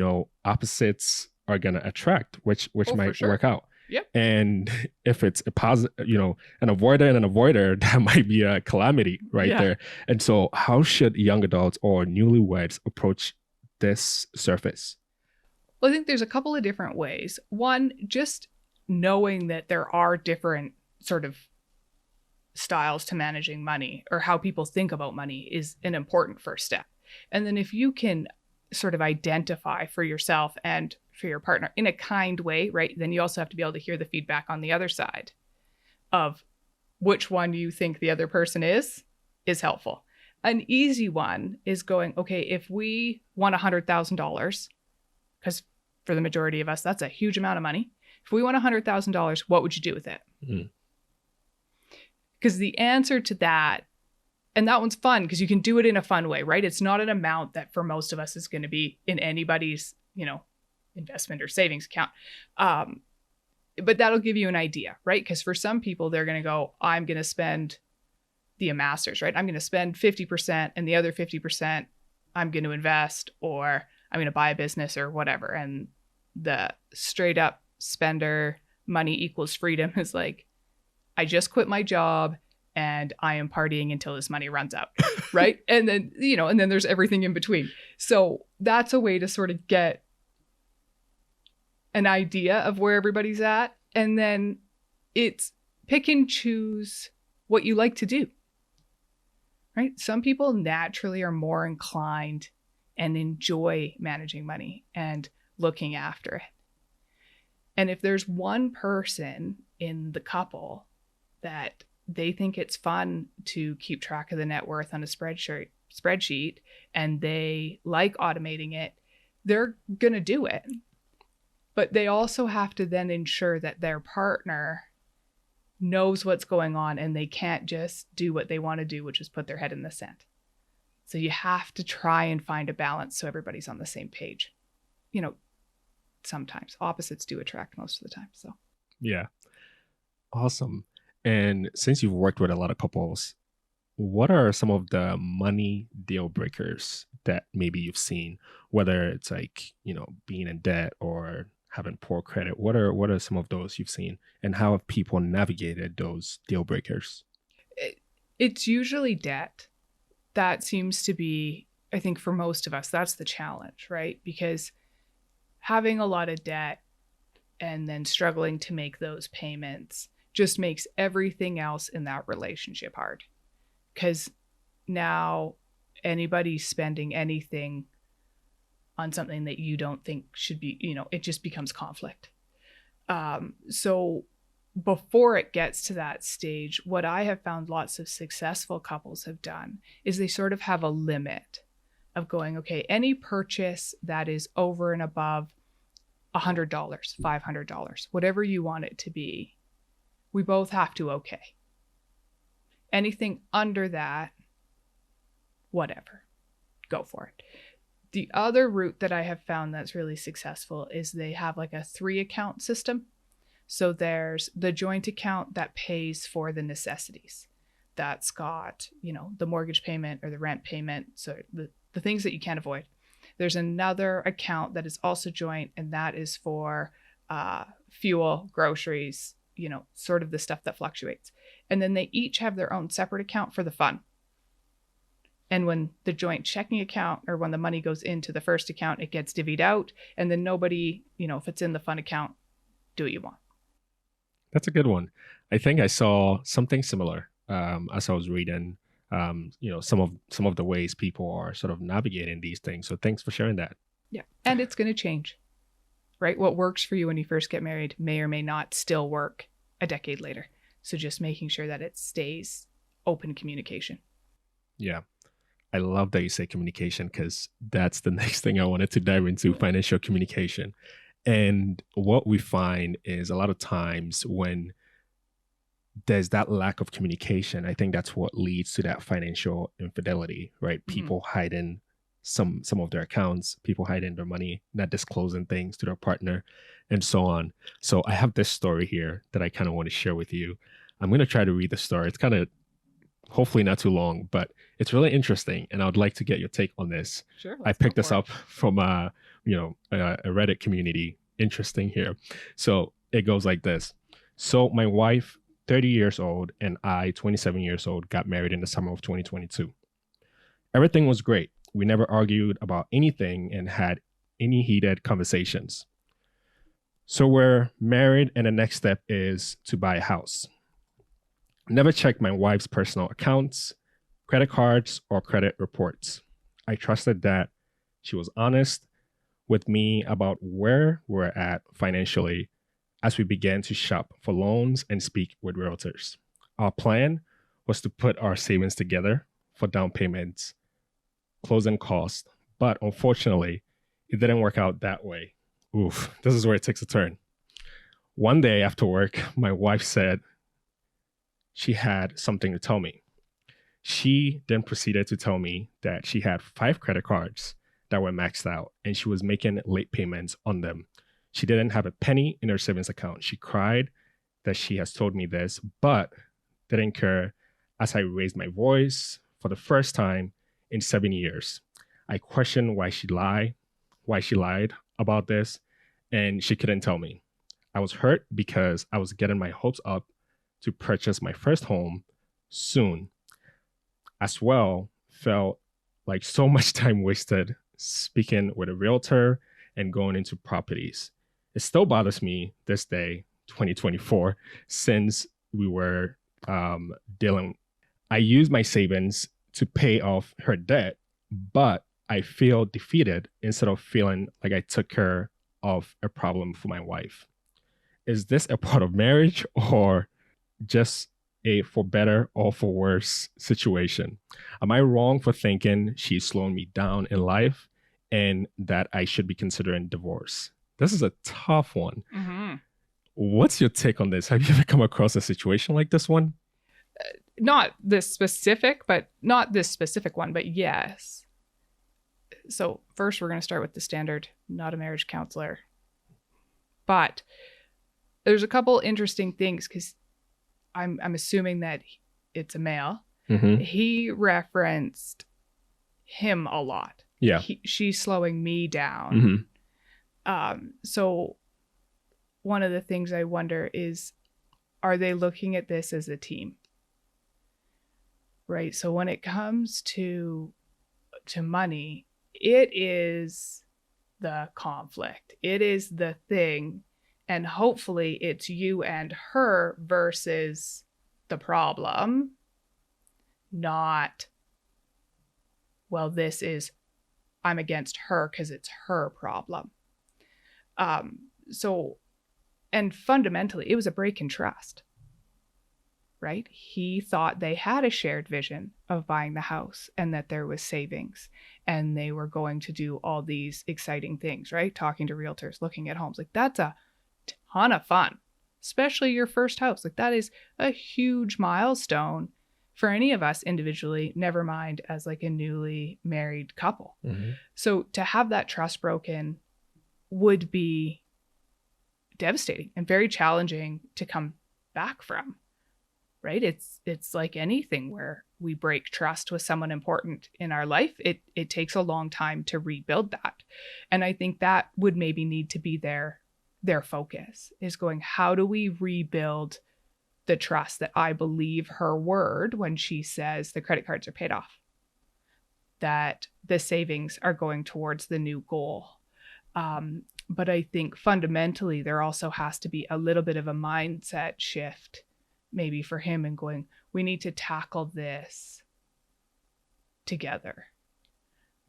opposites are going to attract, which might work out. Yep. And if it's a positive, an avoider and an avoider, that might be a calamity there. And so how should young adults or newlyweds approach this surface? Well, I think there's a couple of different ways. One, just knowing that there are different sort of styles to managing money or how people think about money is an important first step. And then if you can sort of identify for yourself and for your partner in a kind way, right? Then you also have to be able to hear the feedback on the other side of which one you think the other person is helpful. An easy one is going, okay, if we want $100,000, because for the majority of us, that's a huge amount of money. If we want $100,000, what would you do with it? Because the answer to that, and that one's fun because you can do it in a fun way, right? It's not an amount that for most of us is going to be in anybody's, investment or savings account. But that'll give you an idea, right? Because for some people, they're going to go, I'm going to spend the amassers, right? I'm going to spend 50% and the other 50% I'm going to invest or I'm going to buy a business or whatever. And the straight up spender money equals freedom is like, I just quit my job and I am partying until this money runs out, right? And then, and then there's everything in between. So that's a way to sort of get an idea of where everybody's at. And then it's pick and choose what you like to do, right? Some people naturally are more inclined and enjoy managing money and looking after it. And if there's one person in the couple that they think it's fun to keep track of the net worth on a spreadsheet and they like automating it, they're going to do it. But they also have to then ensure that their partner knows what's going on and they can't just do what they want to do, which is put their head in the sand. So you have to try and find a balance so everybody's on the same page. Sometimes opposites do attract most of the time. So yeah. Awesome. And since you've worked with a lot of couples, what are some of the money deal breakers that maybe you've seen, whether it's like, being in debt or having poor credit? What are some of those you've seen and how have people navigated those deal breakers? It's usually debt. That seems to be, I think for most of us, that's the challenge, right? Because having a lot of debt and then struggling to make those payments just makes everything else in that relationship hard. Because now anybody spending anything on something that you don't think should be, it just becomes conflict. So before it gets to that stage, what I have found lots of successful couples have done is they sort of have a limit of going, okay, any purchase that is over and above $100, $500, whatever you want it to be, we both have to okay. Anything under that, whatever, go for it. The other route that I have found that's really successful is they have like a 3-account system. So there's the joint account that pays for the necessities. That's got, the mortgage payment or the rent payment. So the things that you can't avoid. There's another account that is also joint, and that is for fuel, groceries, sort of the stuff that fluctuates. And then they each have their own separate account for the fun. And when the joint checking account, or when the money goes into the first account, it gets divvied out. And then nobody, if it's in the fun account, do what you want. That's a good one. I think I saw something similar as I was reading, some of the ways people are sort of navigating these things. So thanks for sharing that. Yeah. And it's going to change, right? What works for you when you first get married may or may not still work a decade later. So just making sure that it stays open communication. Yeah. I love that you say communication, because that's the next thing I wanted to dive into, financial communication. And what we find is a lot of times when there's that lack of communication, I think that's what leads to that financial infidelity, right? Mm-hmm. People hiding some of their accounts, people hiding their money, not disclosing things to their partner, and so on. So I have this story here that I kind of want to share with you. I'm going to try to read the story. It's kind of hopefully not too long, but it's really interesting, and I would like to get your take on this. Sure. I picked this up from a Reddit community. Interesting here. So it goes like this. So my wife, 30 years old, and I, 27 years old, got married in the summer of 2022. Everything was great. We never argued about anything and had any heated conversations. So we're married, and the next step is to buy a house. Never checked my wife's personal accounts, credit cards, or credit reports. I trusted that she was honest with me about where we're at financially as we began to shop for loans and speak with realtors. Our plan was to put our savings together for down payments, closing costs, but unfortunately, it didn't work out that way. Oof, this is where it takes a turn. One day after work, my wife said she had something to tell me. She then proceeded to tell me that she had 5 credit cards that were maxed out, and she was making late payments on them. She didn't have a penny in her savings account. She cried that she has told me this, but didn't care as I raised my voice for the first time in 7 years. I questioned why she lied about this, and she couldn't tell me. I was hurt because I was getting my hopes up to purchase my first home soon. As well, felt like so much time wasted speaking with a realtor and going into properties. It still bothers me this day, 2024, since we were dealing. I used my savings to pay off her debt, but I feel defeated instead of feeling like I took care of a problem for my wife. Is this a part of marriage, or just a for better or for worse situation? Am I wrong for thinking she's slowing me down in life and that I should be considering divorce? This is a tough one. Mm-hmm. What's your take on this? Have you ever come across a situation like this one? Not this specific one, but yes. So first we're going to start with the standard, not a marriage counselor. But there's a couple interesting things, because I'm assuming that it's a male. Mm-hmm. He referenced him a lot. Yeah. She's slowing me down. Mm-hmm. So one of the things I wonder is, are they looking at this as a team? Right. So when it comes to money, it is the conflict. It is the thing. And hopefully it's you and her versus the problem, not, well, I'm against her because it's her problem. And fundamentally, it was a break in trust, right? He thought they had a shared vision of buying the house and that there was savings and they were going to do all these exciting things, right? Talking to realtors, looking at homes. Like, that's a ton of fun, especially your first house. Like, that is a huge milestone for any of us individually, never mind as like a newly married couple. Mm-hmm. So to have that trust broken would be devastating and very challenging to come back from, right? It's like anything where we break trust with someone important in our life, it takes a long time to rebuild that. And I think that would maybe need to be their focus, is going, how do we rebuild the trust that I believe her word when she says the credit cards are paid off, that the savings are going towards the new goal. But I think fundamentally there also has to be a little bit of a mindset shift maybe for him, and going, we need to tackle this together.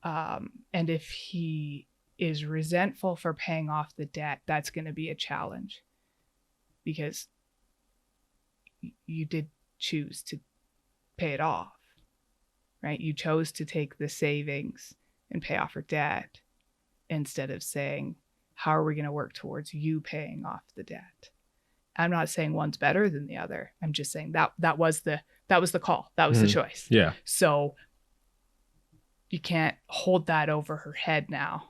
And if he is resentful for paying off the debt, that's going to be a challenge, because you did choose to pay it off, right? You chose to take the savings and pay off her debt instead of saying, how are we going to work towards you paying off the debt? I'm not saying one's better than the other. I'm just saying that was the call. That was the choice. Yeah. So you can't hold that over her head now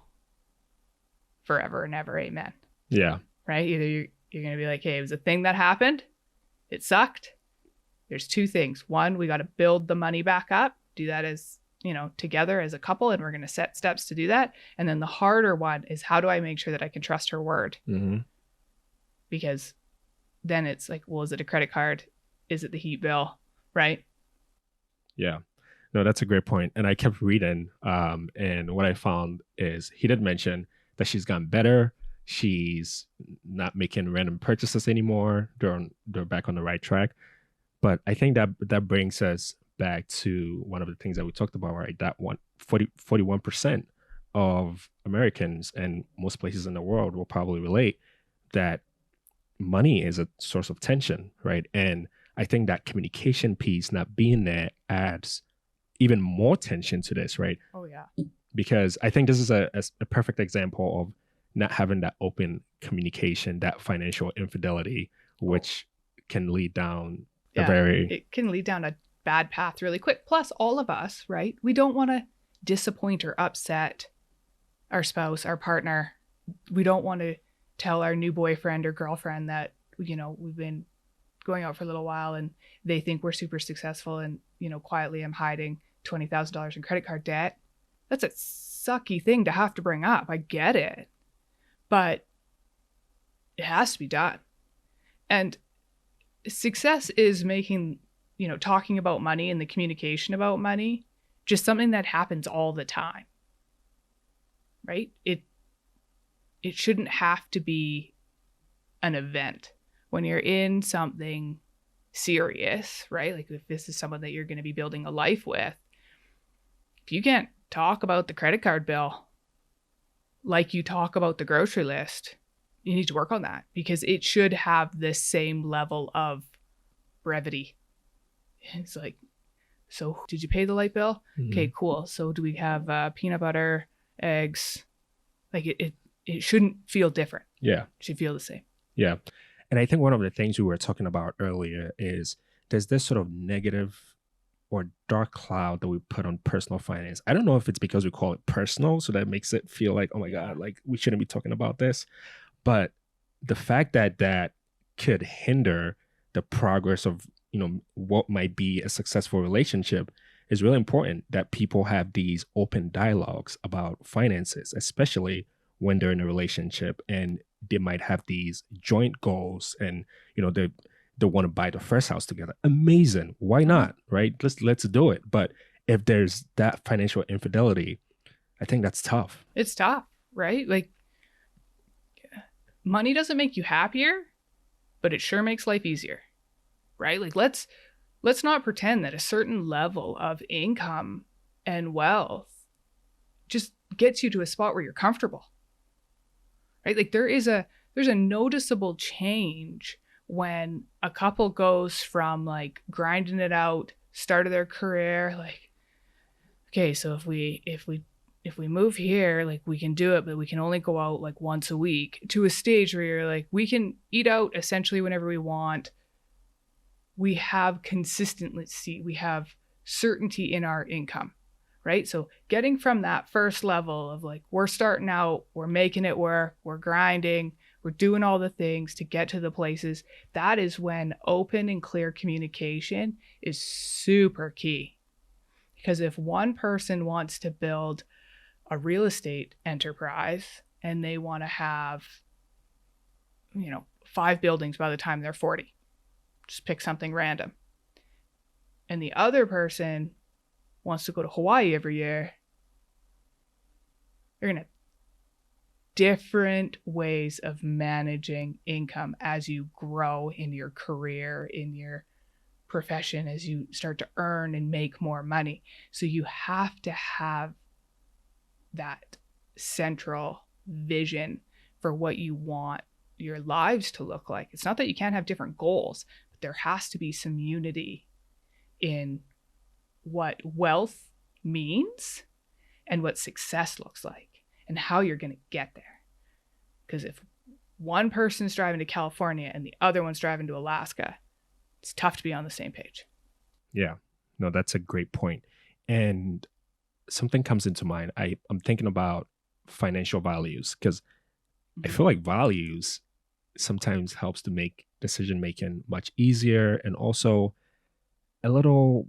forever and ever. Amen. Yeah. Right? Either you're going to be like, hey, it was a thing that happened. It sucked. There's two things. One, we got to build the money back up, do that as, together as a couple, and we're going to set steps to do that. And then the harder one is, how do I make sure that I can trust her word? Mm-hmm. Because then it's like, well, is it a credit card? Is it the heat bill? Right? Yeah. No, that's a great point. And I kept reading, and what I found is he did mention that she's gotten better. She's not making random purchases anymore. They're back on the right track. But I think that brings us back to one of the things that we talked about, right? That 41% of Americans and most places in the world will probably relate that money is a source of tension, right? And I think that communication piece not being there adds even more tension to this, right? Oh, yeah. Because I think this is a perfect example of not having that open communication, that financial infidelity, which can lead down it can lead down a bad path really quick. Plus, all of us, right? We don't want to disappoint or upset our spouse, our partner. We don't want to tell our new boyfriend or girlfriend that, we've been going out for a little while and they think we're super successful, and, quietly I'm hiding $20,000 in credit card debt. That's a sucky thing to have to bring up. I get it, but it has to be done. And success is making, talking about money and the communication about money just something that happens all the time, right? It shouldn't have to be an event when you're in something serious, right? Like if this is someone that you're going to be building a life with, if you can't talk about the credit card bill like you talk about the grocery list, you need to work on that, because it should have the same level of brevity. It's like, so did you pay the light bill? Mm-hmm. Okay, cool. So do we have peanut butter, eggs? Like it shouldn't feel different. Yeah. It should feel the same. Yeah. And I think one of the things we were talking about earlier is there's this sort of negative or dark cloud that we put on personal finance. I don't know if it's because we call it personal, so that makes it feel like, oh my God, like we shouldn't be talking about this. But the fact that could hinder the progress of, what might be a successful relationship is really important, that people have these open dialogues about finances, especially when they're in a relationship and they might have these joint goals and, they want to buy the first house together. Amazing. Why not? Right? Let's do it. But if there's that financial infidelity, I think that's tough. It's tough, right? Like, money doesn't make you happier, but it sure makes life easier, right? Like let's not pretend that a certain level of income and wealth just gets you to a spot where you're comfortable, right? Like there's a noticeable change when a couple goes from like grinding it out, start of their career, like, okay, so if we move here, like we can do it, but we can only go out like once a week, to a stage where you're like, we can eat out essentially whenever we want. We have consistency, we have certainty in our income, right? So getting from that first level of like, we're starting out, we're making it work, we're grinding, We're doing all the things to get to the places. That is when open and clear communication is super key. Because if one person wants to build a real estate enterprise and they want to have, 5 buildings by the time they're 40, just pick something random. And the other person wants to go to Hawaii every year, you're going to different ways of managing income as you grow in your career, in your profession, as you start to earn and make more money. So you have to have that central vision for what you want your lives to look like. It's not that you can't have different goals, but there has to be some unity in what wealth means and what success looks like and how you're going to get there. Because if one person's driving to California and the other one's driving to Alaska, it's tough to be on the same page. Yeah, no, that's a great point. And something comes into mind. I'm thinking about financial values, because I feel like values sometimes helps to make decision making much easier and also a little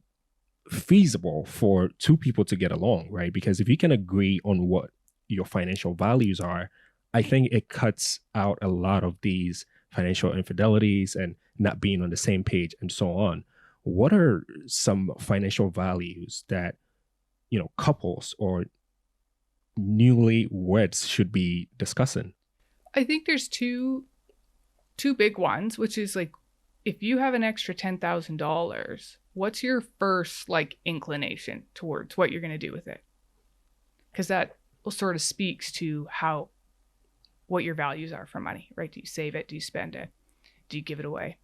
feasible for two people to get along, right? Because if you can agree on what your financial values are, I think it cuts out a lot of these financial infidelities and not being on the same page and so on. What are some financial values that, couples or newlyweds should be discussing? I think there's two big ones, which is like, if you have an extra $10,000, what's your first inclination towards what you're going to do with it? Because that sort of speaks to what your values are for money, right? Do you save it? Do you spend it? Do you give it away?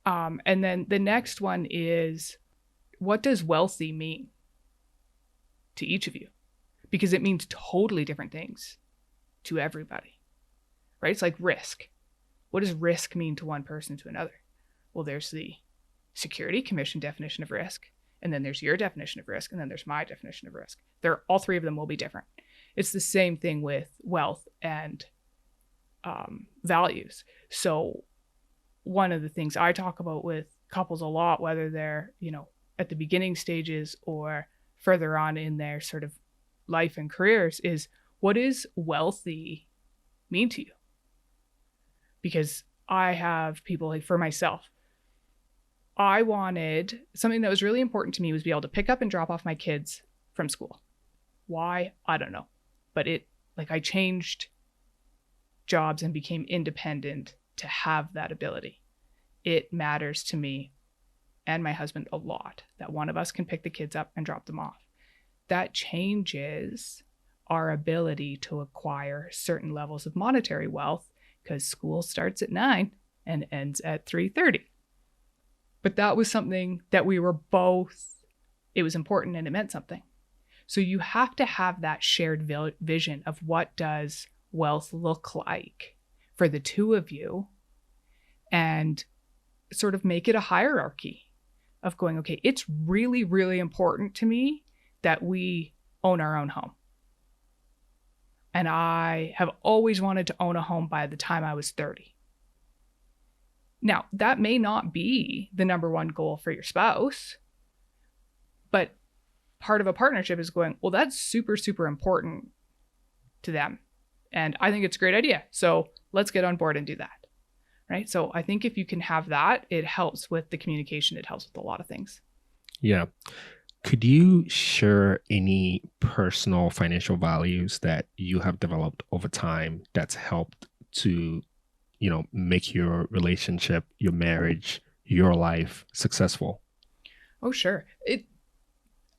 And then the next one is, what does wealthy mean to each of you? Because it means totally different things to everybody, right? It's like risk. What does risk mean to one person to another? Well, there's the Security Commission definition of risk, and then there's your definition of risk, and then there's my definition of risk. All 3 of them will be different. It's the same thing with wealth and values. So one of the things I talk about with couples a lot, whether they're, at the beginning stages or further on in their sort of life and careers, is what does wealthy mean to you? Because I have people, like for myself, I wanted something that was really important to me was be able to pick up and drop off my kids from school. Why? I don't know. But I changed jobs and became independent to have that ability. It matters to me and my husband a lot that one of us can pick the kids up and drop them off. That changes our ability to acquire certain levels of monetary wealth, because school starts at 9 and ends at 3:30. But that was something that we were both, it was important and it meant something. So you have to have that shared vision of what does wealth look like for the two of you, and sort of make it a hierarchy of going, okay, it's really, really important to me that we own our own home. And I have always wanted to own a home by the time I was 30. Now, that may not be the number one goal for your spouse, but part of a partnership is going, well, that's super, super important to them. And I think it's a great idea. So let's get on board and do that. Right? So I think if you can have that, it helps with the communication. It helps with a lot of things. Yeah. Could you share any personal financial values that you have developed over time that's helped to, make your relationship, your marriage, your life successful? Oh, sure.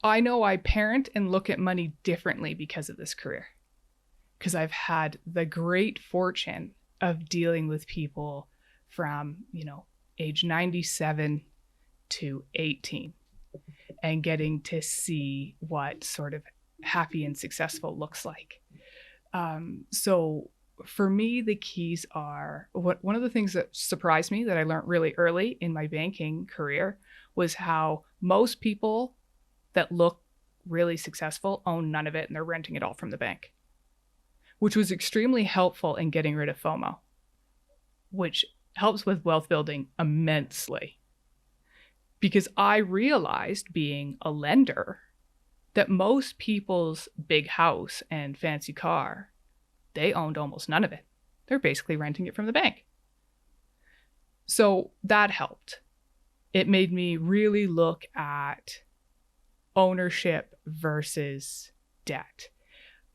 I know I parent and look at money differently because of this career. Because I've had the great fortune of dealing with people from, age 97 to 18 and getting to see what sort of happy and successful looks like. So for me, the keys are, one of the things that surprised me that I learned really early in my banking career was how most people that look really successful own none of it and they're renting it all from the bank, which was extremely helpful in getting rid of FOMO. which helps with wealth building immensely. Because I realized, being a lender, that most people's big house and fancy car, they owned almost none of it. They're basically renting it from the bank. So that helped. It made me really look at ownership versus debt.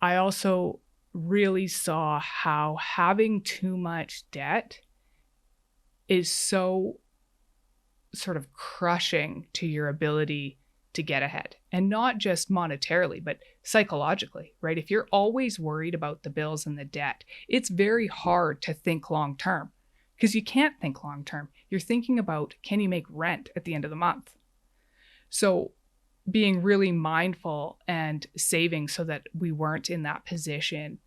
I also really saw how having too much debt is so sort of crushing to your ability to get ahead. And not just monetarily, but psychologically, right? If you're always worried about the bills and the debt, it's very hard to think long term, because you can't think long term. You're thinking about, can you make rent at the end of the month? So being really mindful and saving so that we weren't in that position.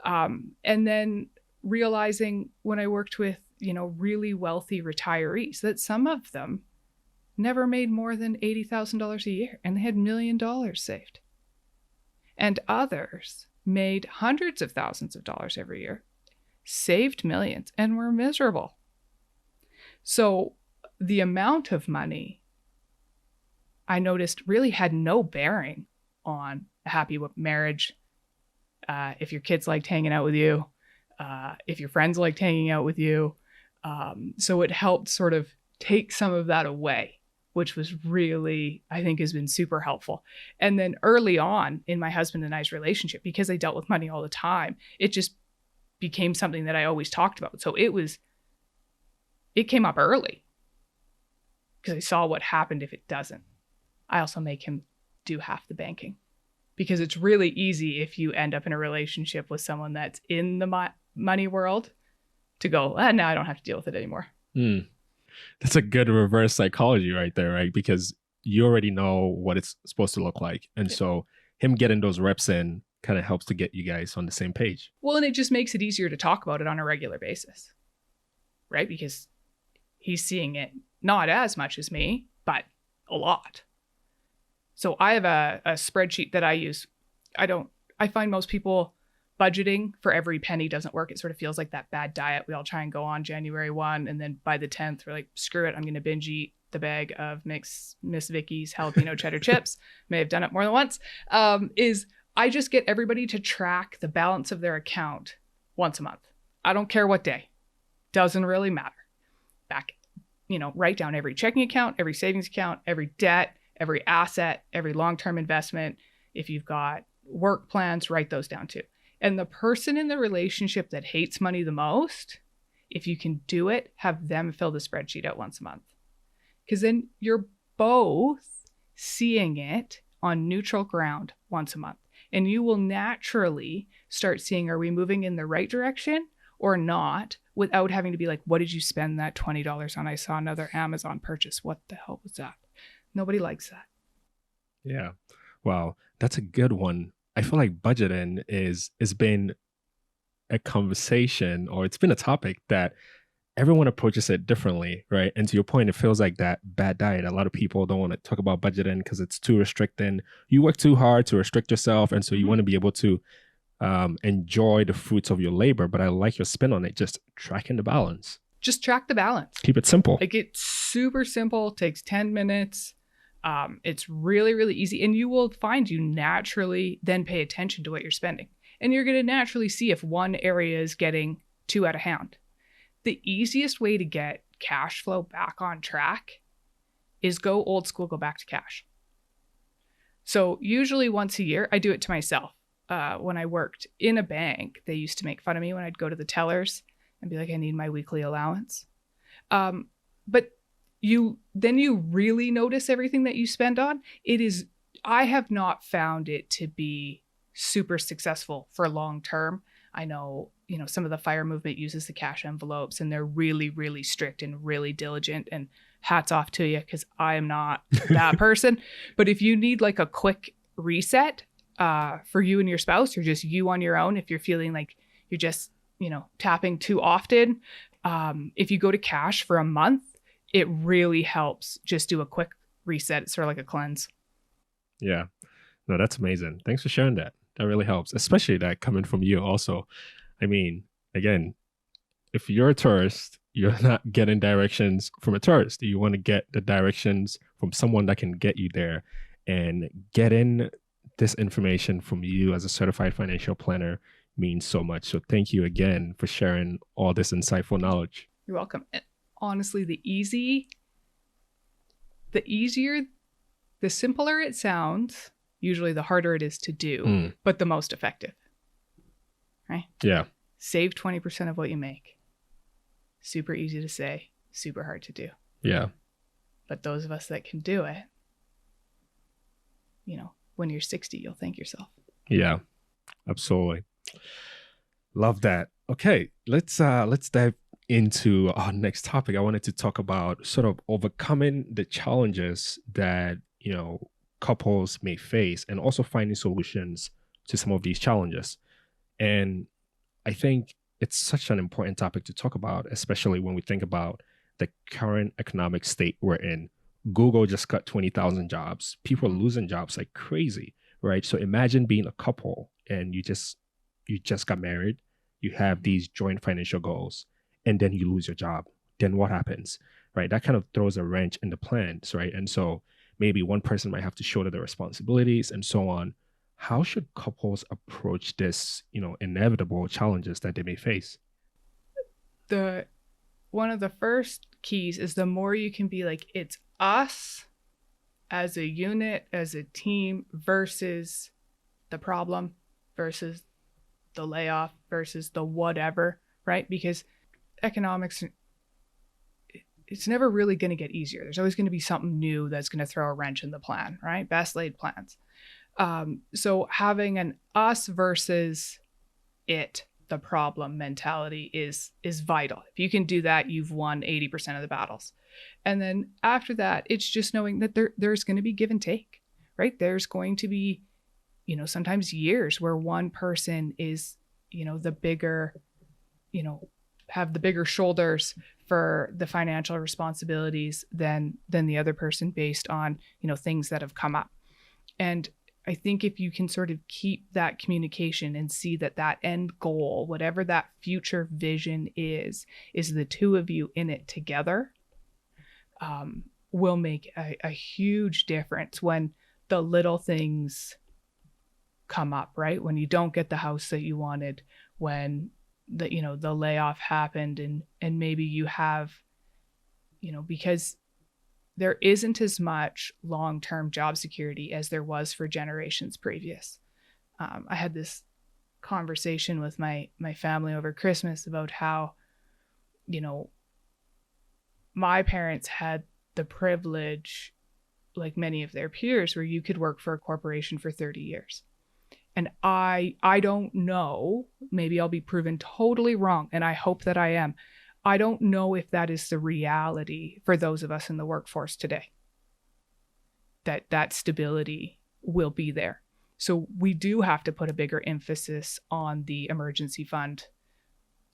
And then realizing, when I worked with, really wealthy retirees, that some of them never made more than $80,000 a year, and they had $1 million saved. And others made hundreds of thousands of dollars every year, saved millions, and were miserable. So the amount of money, I noticed, really had no bearing on a happy marriage, if your kids liked hanging out with you, if your friends liked hanging out with you. So it helped sort of take some of that away, which was really, I think, has been super helpful. And then early on in my husband and I's relationship, because I dealt with money all the time, it just became something that I always talked about. So it came up early, because I saw what happened if it doesn't. I also make him do half the banking, because it's really easy, if you end up in a relationship with someone that's in the money world, to go, now I don't have to deal with it anymore. That's a good reverse psychology right there, right? Because you already know what it's supposed to look like. And so him getting those reps in kind of helps to get you guys on the same page. Well, and it just makes it easier to talk about it on a regular basis, right? Because he's seeing it not as much as me, but a lot. So I have a spreadsheet that I use. I find most people, budgeting for every penny doesn't work. It sort of feels like that bad diet we all try and go on January 1. And then by the 10th, we're like, screw it, I'm going to binge eat the bag of Miss Vicky's jalapeno cheddar chips. May have done it more than once. Is I just get everybody to track the balance of their account once a month. I don't care what day. Doesn't really matter. Write down every checking account, every savings account, every debt, every asset, every long-term investment. If you've got work plans, write those down too. And the person in the relationship that hates money the most, if you can do it, have them fill the spreadsheet out once a month. Because then you're both seeing it on neutral ground once a month. And you will naturally start seeing, are we moving in the right direction or not, without having to be like, what did you spend that $20 on? I saw another Amazon purchase. What the hell was that? Nobody likes that. Yeah. Wow. That's a good one. I feel like budgeting is been a conversation, or it's been a topic that everyone approaches it differently, right? And to your point, it feels like that bad diet. A lot of people don't want to talk about budgeting because it's too restricting. You work too hard to restrict yourself, and so you want to be able to enjoy the fruits of your labor. But I like your spin on it, just tracking the balance. Just track the balance. Keep it simple. Like, it's super simple, takes 10 minutes. It's really, really easy. And you will find you naturally then pay attention to what you're spending. And you're going to naturally see if one area is getting too out of hand. The easiest way to get cash flow back on track is go old school, go back to cash. So usually once a year, I do it to myself. When I worked in a bank, they used to make fun of me when I'd go to the tellers and be like, I need my weekly allowance. But you really notice everything that you spend on. I have not found it to be super successful for long term. I know, some of the FIRE movement uses the cash envelopes, and they're really, really strict and really diligent, and hats off to you, because I am not that person. But if you need like a quick reset for you and your spouse, or just you on your own, if you're feeling like you're just, tapping too often, if you go to cash for a month, it really helps just do a quick reset. It's sort of like a cleanse. Yeah. No, that's amazing. Thanks for sharing that. That really helps, especially that coming from you also. I mean, again, if you're a tourist, you're not getting directions from a tourist. You want to get the directions from someone that can get you there. And getting this information from you as a certified financial planner means so much. So thank you again for sharing all this insightful knowledge. You're welcome. And honestly, the simpler it sounds, usually the harder it is to do, but the most effective. Right? Yeah. Save 20% of what you make. Super easy to say, super hard to do. Yeah. But those of us that can do it, when you're 60, you'll thank yourself. Yeah, absolutely. Love that. Okay, let's dive into our next topic. I wanted to talk about sort of overcoming the challenges that, couples may face, and also finding solutions to some of these challenges. And I think it's such an important topic to talk about, especially when we think about the current economic state we're in. Google just cut 20,000 jobs. People are losing jobs like crazy, right? So imagine being a couple and you just got married. You have these joint financial goals, and then you lose your job. Then what happens, right? That kind of throws a wrench in the plans, right? And so maybe one person might have to shoulder the responsibilities and so on. How should couples approach this, inevitable challenges that they may face? One of the first keys is the more you can be like, it's us as a unit, as a team versus the problem, versus the layoff, versus the whatever, right? Because economics, it's never really going to get easier. There's always going to be something new that's going to throw a wrench in the plan, right? Best laid plans. So having an us versus it, the problem mentality is vital. If you can do that, you've won 80% of the battles. And then after that, it's just knowing that there's going to be give and take, right? There's going to be, sometimes years where one person is, the bigger, have the bigger shoulders for the financial responsibilities than the other person based on, things that have come up. And I think if you can sort of keep that communication and see that end goal, whatever that future vision is the two of you in it together, will make a huge difference when the little things come up, right? When you don't get the house that you wanted, when the layoff happened and maybe you have, because there isn't as much long-term job security as there was for generations previous. I had this conversation with my family over Christmas about how, my parents had the privilege, like many of their peers, where you could work for a corporation for 30 years. And I don't know, maybe I'll be proven totally wrong, and I hope that I am. I don't know if that is the reality for those of us in the workforce today, that stability will be there. So we do have to put a bigger emphasis on the emergency fund,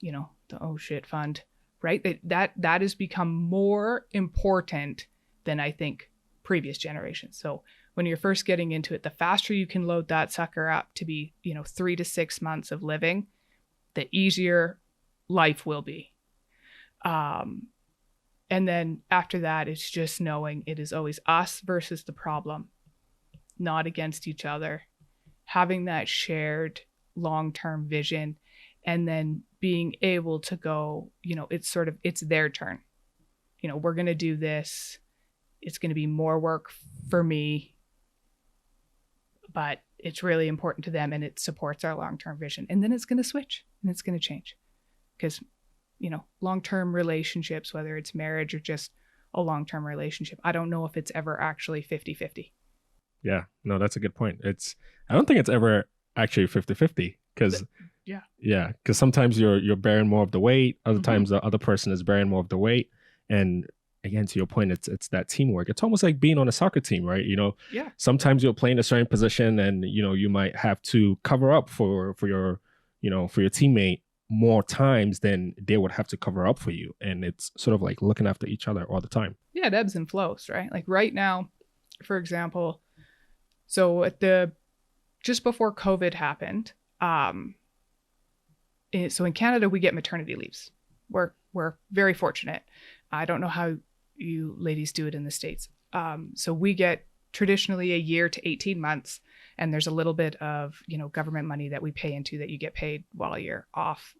the oh shit fund, right? That has become more important than I think previous generations. So when you're first getting into it, the faster you can load that sucker up to be, 3 to 6 months of living, the easier life will be. And then after that, it's just knowing it is always us versus the problem, not against each other, having that shared long-term vision, and then being able to go, it's their turn. We're going to do this. It's going to be more work for me, but it's really important to them and it supports our long-term vision. And then it's going to switch and it's going to change because long-term relationships, whether it's marriage or just a long-term relationship, I don't know if it's ever actually 50-50. Yeah, no, that's a good point. I don't think it's ever actually 50-50 because because sometimes you're bearing more of the weight. Other times the other person is bearing more of the weight. And again, to your point, it's that teamwork. It's almost like being on a soccer team, right? Sometimes you'll play in a certain position and, you might have to cover up for your teammate more times than they would have to cover up for you. And it's sort of like looking after each other all the time. Yeah, it ebbs and flows, right? Like right now, for example, so just before COVID happened, so in Canada, we get maternity leaves. we're very fortunate. I don't know how you ladies do it in the States. So we get traditionally a year to 18 months, and there's a little bit of, government money that we pay into that you get paid while you're off,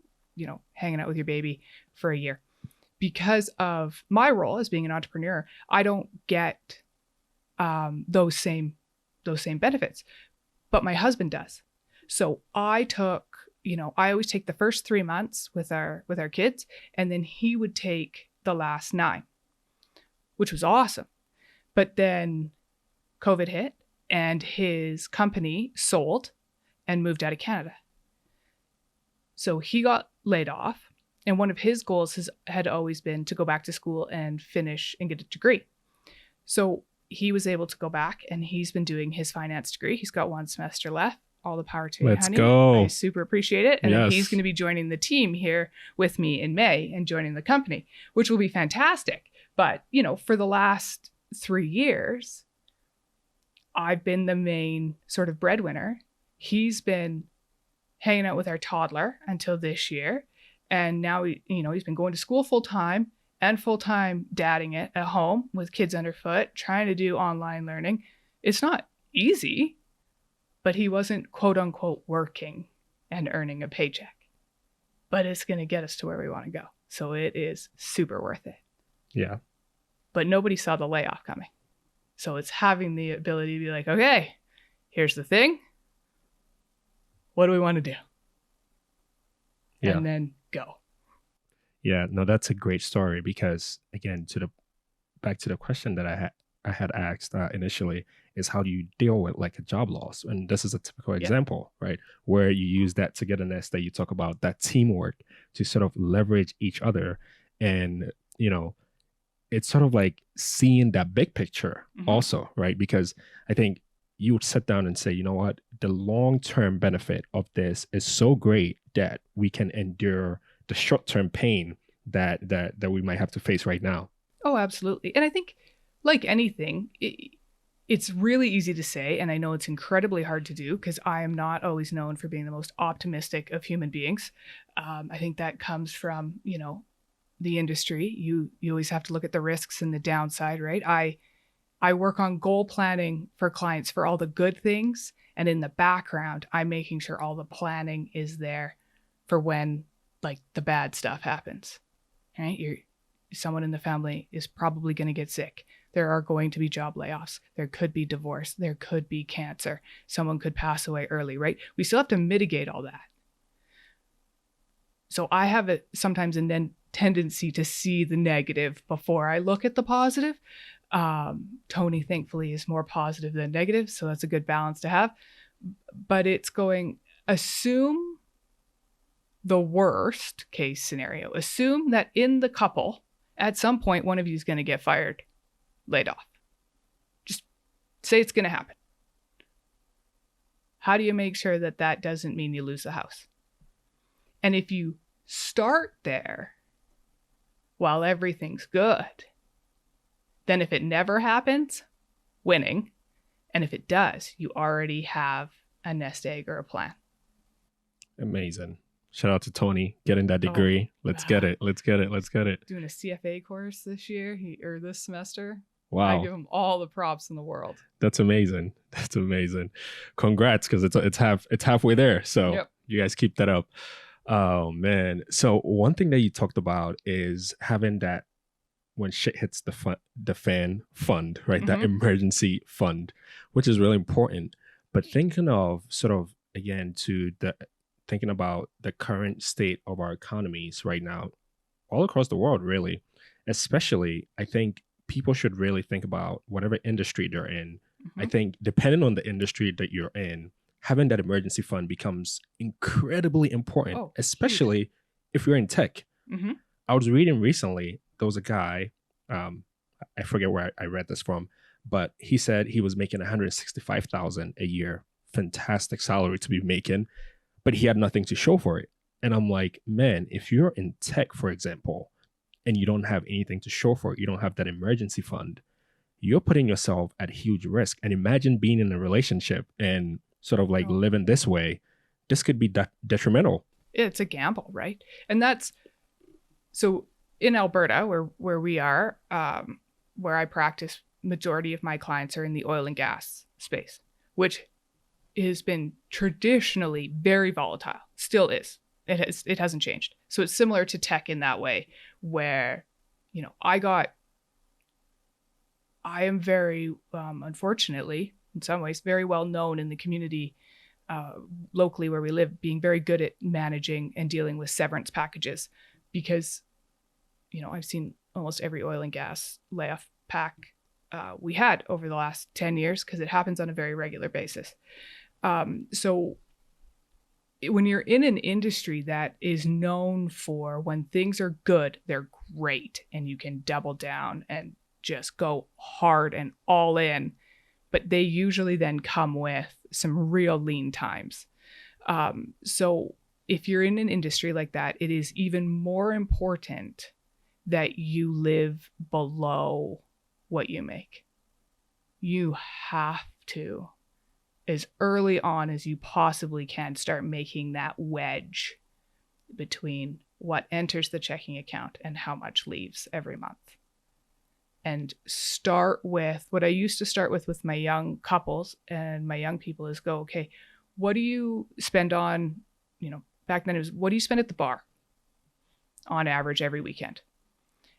hanging out with your baby for a year. Because of my role as being an entrepreneur, I don't get those same benefits, but my husband does. So I always take the first 3 months with our kids, and then he would take the last 9, which was awesome. But then COVID hit and his company sold and moved out of Canada. So he got laid off, and one of his goals had always been to go back to school and finish and get a degree. So he was able to go back, and he's been doing his finance degree. He's got 1 semester left. All the power to you, honey. Let's go. I super appreciate it. And yes. then he's going to be joining the team here with me in May and joining the company, which will be fantastic. But, for the last 3 years, I've been the main sort of breadwinner. He's been hanging out with our toddler until this year. And now, he's been going to school full time and full time dadding it at home with kids underfoot, trying to do online learning. It's not easy, but he wasn't quote unquote working and earning a paycheck. But it's going to get us to where we want to go. So it is super worth it. Yeah. But nobody saw the layoff coming. So it's having the ability to be like, okay, here's the thing. What do we want to do? Yeah. And then go. Yeah, no, that's a great story because, again, back to the question that I had asked initially is, how do you deal with like a job loss? And this is a typical example, right? Where you use that togetherness that you talk about, that teamwork, to sort of leverage each other. And, it's sort of like seeing that big picture also, right? Because I think you would sit down and say, you know what, the long-term benefit of this is so great that we can endure the short-term pain that we might have to face right now. Oh, absolutely. And I think, like anything, it's really easy to say, and I know it's incredibly hard to do because I am not always known for being the most optimistic of human beings. I think that comes from, the industry. You always have to look at the risks and the downside, right? I work on goal planning for clients for all the good things, and in the background, I'm making sure all the planning is there for when like the bad stuff happens, right? Someone in the family is probably going to get sick. There are going to be job layoffs. There could be divorce. There could be cancer. Someone could pass away early, right? We still have to mitigate all that. So I have sometimes a tendency to see the negative before I look at the positive. Tony, thankfully, is more positive than negative. So that's a good balance to have. But it's going, assume the worst case scenario. Assume that in the couple, at some point, one of you is going to get fired, laid off. Just say it's going to happen. How do you make sure that that doesn't mean you lose the house? And if you start there while everything's good, then if it never happens, winning. And if it does, you already have a nest egg or a plan. Amazing. Shout out to Tony getting that degree. Let's get it. Let's get it. Doing a CFA course this year or this semester. Wow. I give him all the props in the world. That's amazing. That's amazing. Congrats, because it's halfway there. So You guys keep that up. Oh man. So one thing that you talked about is having that when shit hits the fan fund, right? That emergency fund, which is really important. But thinking of sort of, again, thinking about the current state of our economies right now, all across the world, really, especially, I think people should really think about whatever industry they're in. I think depending on the industry that you're in, having that emergency fund becomes incredibly important, especially if you're in tech. I was reading recently, there was a guy, I forget where I read this from, but he said he was making $165,000 a year. Fantastic salary to be making, but he had nothing to show for it. And I'm like, man, if you're in tech, for example, and you don't have anything to show for it, you don't have that emergency fund, you're putting yourself at huge risk. And imagine being in a relationship and sort of like living this way. This could be detrimental. It's a gamble, right? And that's So in Alberta, where we are, where I practice, majority of my clients are in the oil and gas space, which has been traditionally very volatile. Still is. It hasn't changed. So it's similar to tech in that way, where, you know, I am very, unfortunately, in some ways, very well known in the community, locally where we live, being very good at managing and dealing with severance packages, because, you know, I've seen almost every oil and gas layoff pack we had over the last 10 years, because it happens on a very regular basis. So when you're in an industry that is known for, when things are good, they're great, and you can double down and just go hard and all in, but they usually then come with some real lean times. So if you're in an industry like that, it is even more important that you live below what you make. You have to, as early on as you possibly can, start making that wedge between what enters the checking account and how much leaves every month. And start with what I used to start with my young couples and my young people is go, okay, what do you spend on, you know, back then it was, what do you spend at the bar on average every weekend?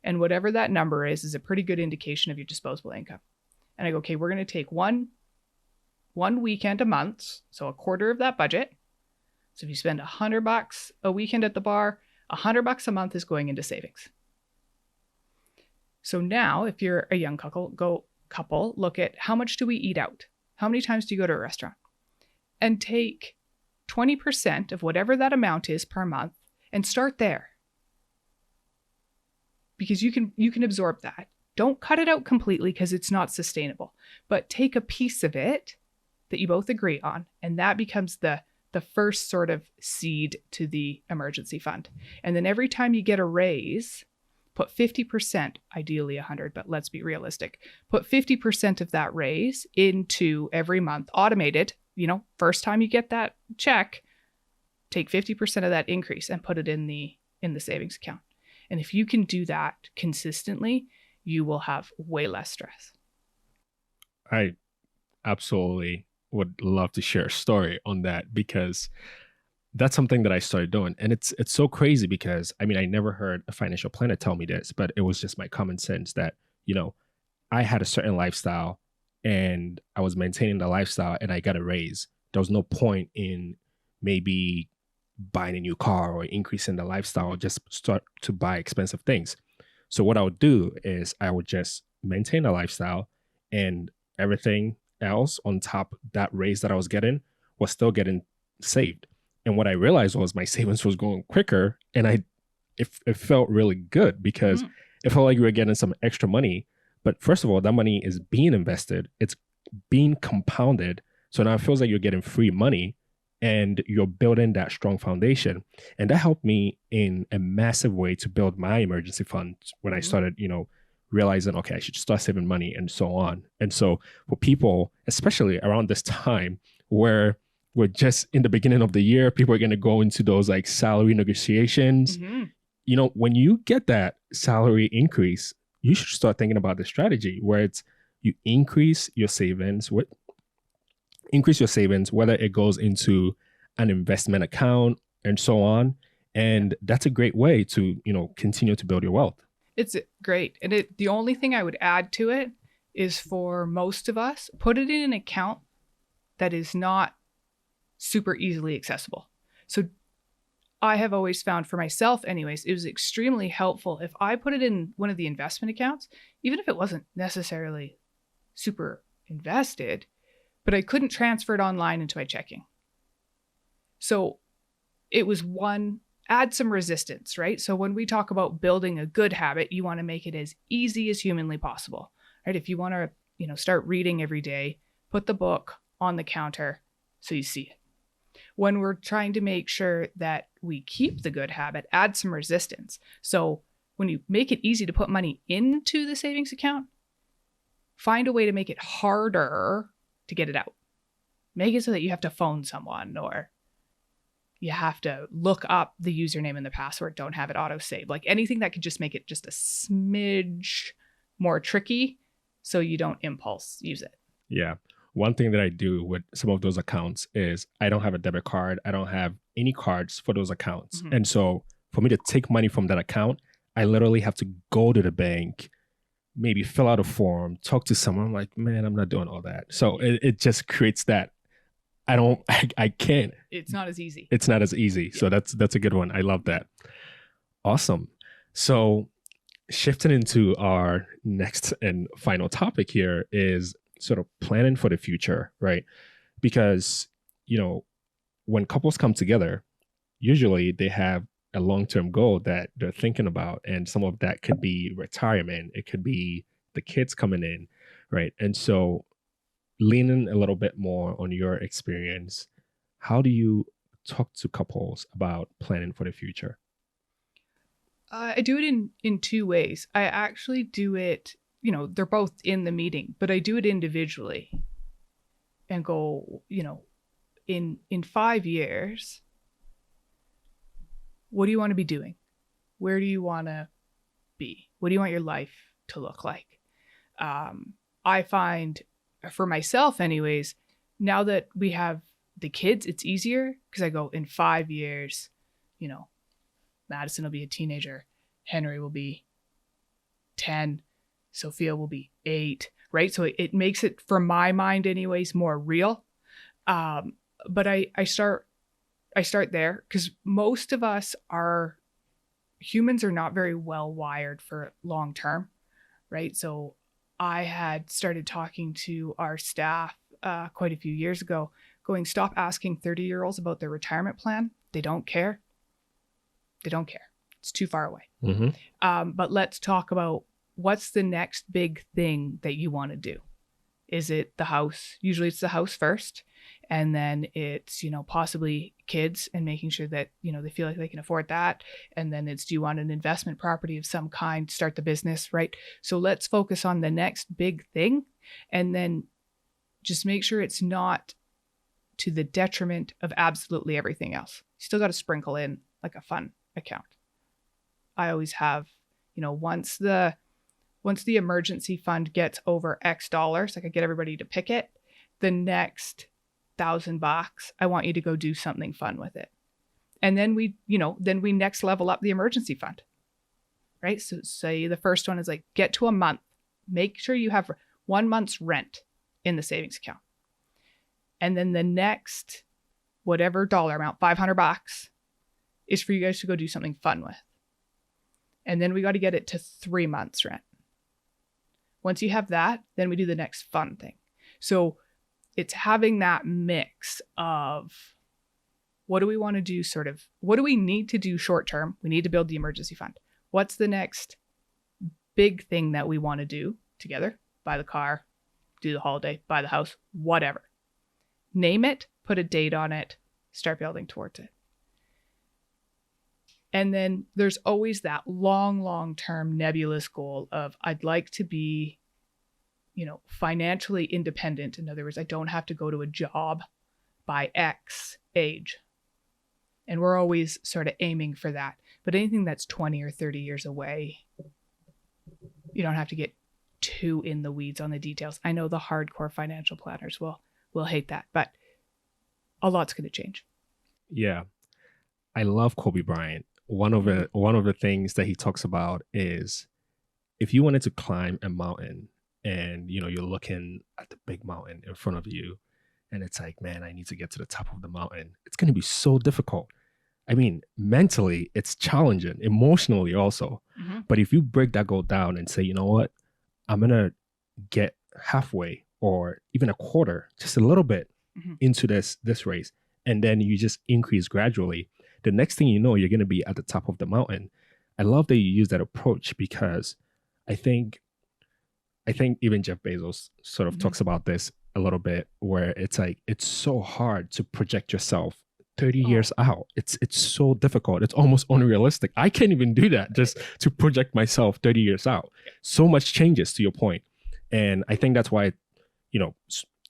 And whatever that number is a pretty good indication of your disposable income. And I go, okay, we're going to take one weekend a month, so a quarter of that budget. So if you spend $100 a weekend at the bar, $100 a month is going into savings. So now if you're a young couple, look at how much do we eat out? How many times do you go to a restaurant? And take 20% of whatever that amount is per month and start there. Because you can absorb that. Don't cut it out completely, because it's not sustainable, but take a piece of it that you both agree on, and that becomes the first sort of seed to the emergency fund. And then every time you get a raise, put 50%, ideally 100, but let's be realistic. Put 50% of that raise into every month, automated, you know, first time you get that check, take 50% of that increase and put it in the savings account. And if you can do that consistently, you will have way less stress. I absolutely would love to share a story on that, because that's something that I started doing. And it's so crazy, because I mean, I never heard a financial planner tell me this, but it was just my common sense that, you know, I had a certain lifestyle and I was maintaining the lifestyle and I got a raise. There was no point in maybe buying a new car or increasing the lifestyle, just start to buy expensive things. So what I would do is I would just maintain a lifestyle, and everything else on top, that raise that I was getting was still getting saved. And what I realized was my savings was going quicker, and it felt really good, because it felt like you were getting some extra money. But first of all, that money is being invested. It's being compounded. So now it feels like you're getting free money, and you're building that strong foundation. And that helped me in a massive way to build my emergency fund when I started, you know, realizing, okay, I should start saving money and so on. And so for people, especially around this time where we're just in the beginning of the year, people are going to go into those like salary negotiations. You know, when you get that salary increase, you should start thinking about the strategy where it's you increase your savings, whether it goes into an investment account and so on. And that's a great way to, you know, continue to build your wealth. It's great. And the only thing I would add to it is, for most of us, put it in an account that is not super easily accessible. So I have always found, for myself anyways, it was extremely helpful if I put it in one of the investment accounts, even if it wasn't necessarily super invested, but I couldn't transfer it online into my checking. So it was add some resistance, right? So when we talk about building a good habit, you want to make it as easy as humanly possible, right? If you want to, you know, start reading every day, put the book on the counter so you see it. When we're trying to make sure that we keep the good habit, add some resistance. So when you make it easy to put money into the savings account, find a way to make it harder to get it out. Make it so that you have to phone someone, or You have to look up the username and the password. Don't have it auto save. Like anything that could just make it just a smidge more tricky so you don't impulse use it. Yeah. One thing that I do with some of those accounts is I don't have a debit card. I don't have any cards for those accounts. Mhm. And so for me to take money from that account, I literally have to go to the bank, maybe fill out a form, talk to someone. I'm like, man, I'm not doing all that. So it just creates that. I can't. It's not as easy. It's not as easy. Yeah. So that's a good one. I love that. Awesome. So shifting into our next and final topic here is sort of planning for the future, right? Because, when couples come together, usually they have a long-term goal that they're thinking about. And some of that could be retirement. It could be the kids coming in, right? And so leaning a little bit more on your experience, how do you talk to couples about planning for the future? I do it in two ways. I actually do it, they're both in the meeting, but I do it individually and go, in 5 years, what do you want to be doing? Where do you want to be? What do you want your life to look like? I find for myself anyways, now that we have the kids, it's easier because I go in 5 years, Madison will be a teenager. Henry will be 10. Sophia will be 8, right? So it makes it, for my mind anyways, more real. But I start there because most of us humans are not very well wired for long term, right? So I had started talking to our staff quite a few years ago, going, stop asking 30-year-olds about their retirement plan. They don't care. They don't care. It's too far away. Mm-hmm. But let's talk about what's the next big thing that you want to do. Is it the house? Usually it's the house first. And then it's, possibly kids and making sure that, they feel like they can afford that. And then it's, do you want an investment property of some kind, start the business, right? So let's focus on the next big thing. And then just make sure it's not to the detriment of absolutely everything else. You still got to sprinkle in like a fun account. I always have, once the emergency fund gets over X dollars, like I get everybody to pick it, the next $1,000, I want you to go do something fun with it. And then we next level up the emergency fund, right? So say the first one is like, get to a month, make sure you have 1 month's rent in the savings account. And then the next, whatever dollar amount, $500 is for you guys to go do something fun with. And then we got to get it to 3 months rent. Once you have that, then we do the next fun thing. So it's having that mix of what do we want to do, what do we need to do short term? We need to build the emergency fund. What's the next big thing that we want to do together? Buy the car, do the holiday, buy the house, whatever. Name it, put a date on it, start building towards it. And then there's always that long-term nebulous goal of I'd like to be, financially independent. In other words, I don't have to go to a job by X age. And we're always sort of aiming for that. But anything that's 20 or 30 years away, you don't have to get too in the weeds on the details. I know the hardcore financial planners will hate that, but a lot's going to change. Yeah. I love Kobe Bryant. One of the things that he talks about is if you wanted to climb a mountain and you're looking at the big mountain in front of you and it's like, man, I need to get to the top of the mountain. It's going to be so difficult. I mean, mentally it's challenging, emotionally also. Mm-hmm. But if you break that goal down and say, you know what, I'm going to get halfway or even a quarter, just a little bit into this race, and then you just increase gradually, the next thing you know, you're going to be at the top of the mountain. I love that you use that approach because I think even Jeff Bezos sort of talks about this a little bit, where it's like, it's so hard to project yourself 30 years out. It's so difficult. It's almost unrealistic. I can't even do that, just to project myself 30 years out. So much changes, to your point. And I think that's why,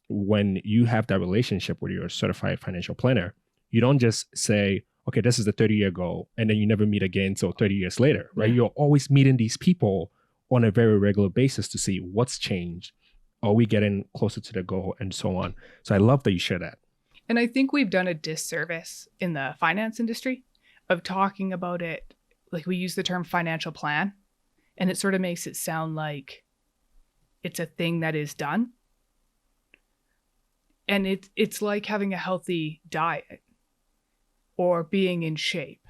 when you have that relationship with your certified financial planner, You don't just say, okay, this is the 30-year goal, and then you never meet again until 30 years later, right? You're always meeting these people on a very regular basis to see what's changed. Are we getting closer to the goal, and so on? So I love that you share that. And I think we've done a disservice in the finance industry of talking about it. Like, we use the term financial plan, and it sort of makes it sound like it's a thing that is done. And it's like having a healthy diet or being in shape.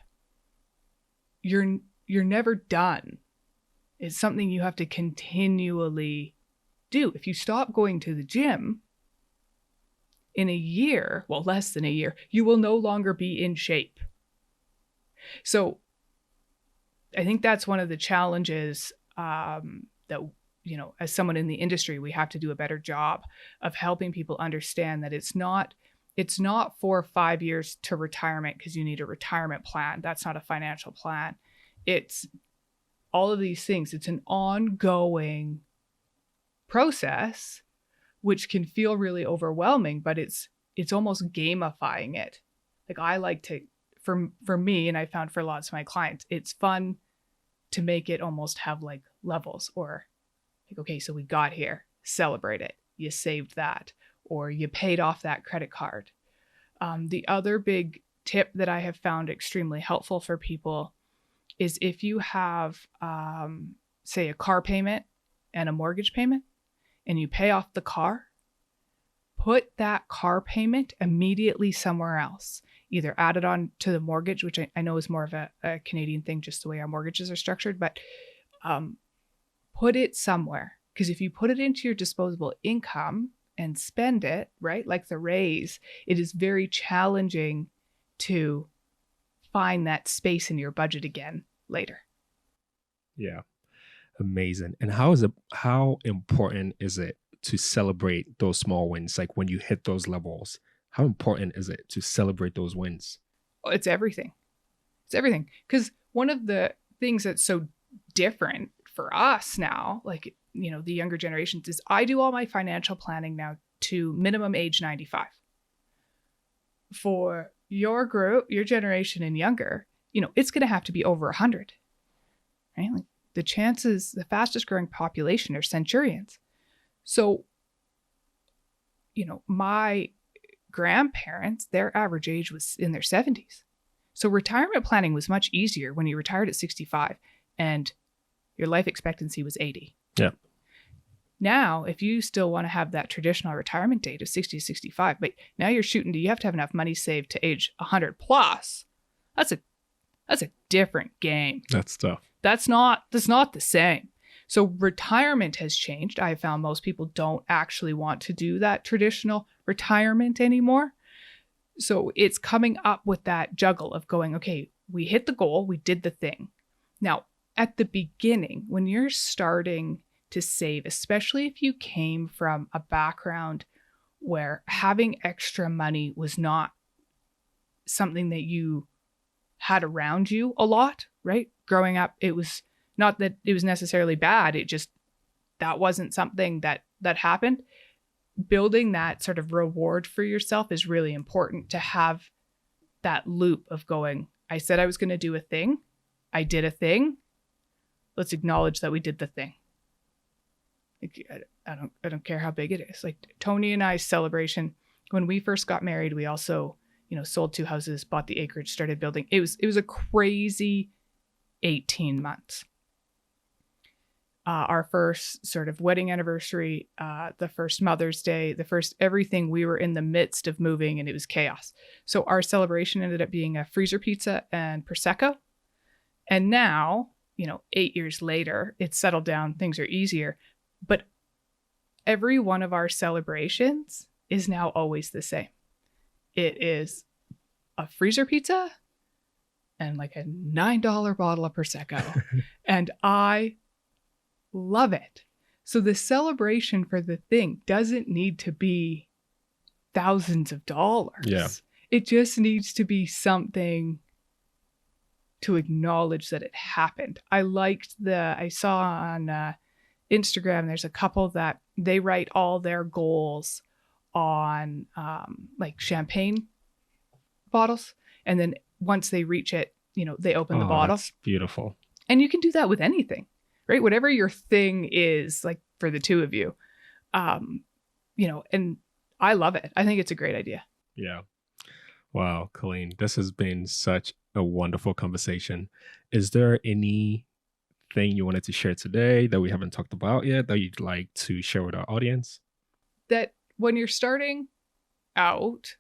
You're never done. It's something you have to continually do. If you stop going to the gym in a year, well, less than a year, you will no longer be in shape. So I think that's one of the challenges that, as someone in the industry, we have to do a better job of helping people understand that it's not 4 or 5 years to retirement because you need a retirement plan. That's not a financial plan. It's all of these things. It's an ongoing process, which can feel really overwhelming, but it's almost gamifying it. Like, I like to, for me, and I found for lots of my clients, it's fun to make it almost have like levels, or like, okay, so we got here, celebrate it. You saved that, or you paid off that credit card. The other big tip that I have found extremely helpful for people is if you have, say, a car payment and a mortgage payment, and you pay off the car, put that car payment immediately somewhere else. Either add it on to the mortgage, which I know is more of a Canadian thing, just the way our mortgages are structured, but put it somewhere. Because if you put it into your disposable income and spend it, right, like the raise, it is very challenging to find that space in your budget again later. Yeah. Amazing. And how important is it to celebrate those small wins? Like, when you hit those levels, how important is it to celebrate those wins? It's everything. It's everything. Because one of the things that's so different for us now, like, the younger generations, is I do all my financial planning now to minimum age 95. For your group, your generation and younger, it's going to have to be over 100, right? Like, the chances, the fastest growing population are centurions. So, my grandparents, their average age was in their 70s. So retirement planning was much easier when you retired at 65 and your life expectancy was 80. Yeah. Now, if you still want to have that traditional retirement date of 60 to 65, but now you're you have to have enough money saved to age 100 plus. That's a different game. That's tough. That's not the same. So retirement has changed. I have found most people don't actually want to do that traditional retirement anymore. So it's coming up with that juggle of going, okay, we hit the goal, we did the thing. Now, at the beginning, when you're starting to save, especially if you came from a background where having extra money was not something that you had around you a lot, right? Growing up, it was not that it was necessarily bad. It just, that wasn't something that happened. Building that sort of reward for yourself is really important, to have that loop of going, I said I was going to do a thing. I did a thing. Let's acknowledge that we did the thing. I don't care how big it is. Like Tony and I's celebration, when we first got married, we also, sold 2 houses, bought the acreage, started building. It was a crazy 18 months. Our first sort of wedding anniversary, the first Mother's Day, the first everything, we were in the midst of moving and it was chaos. So our celebration ended up being a freezer pizza and Prosecco. And now, 8 years later, it's settled down, things are easier. But every one of our celebrations is now always the same. It is a freezer pizza and like a $9 bottle of Prosecco. And I love it. So the celebration for the thing doesn't need to be thousands of dollars. Yeah. It just needs to be something to acknowledge that it happened. I saw on Instagram, there's a couple that they write all their goals on like champagne bottles. And then once they reach it, they open the bottle. That's beautiful. And you can do that with anything, right? Whatever your thing is, like for the two of you, and I love it. I think it's a great idea. Yeah. Wow, Colleen, this has been such a wonderful conversation. Is there anything you wanted to share today that we haven't talked about yet that you'd like to share with our audience? That when you're starting out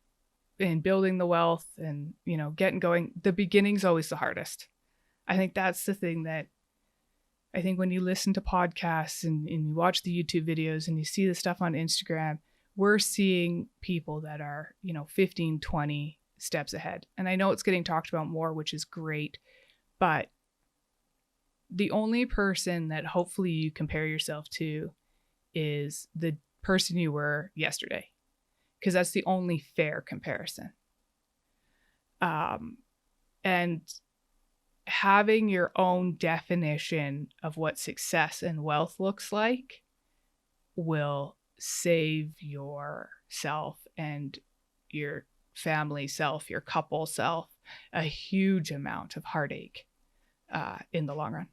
and building the wealth and, getting going, the beginning's always the hardest. I think that's the thing that I think when you listen to podcasts and you watch the YouTube videos and you see the stuff on Instagram, we're seeing people that are, 15, 20 steps ahead. And I know it's getting talked about more, which is great. But the only person that hopefully you compare yourself to is the person you were yesterday, because that's the only fair comparison. And having your own definition of what success and wealth looks like will save yourself and your family self, your couple self, a huge amount of heartache in the long run.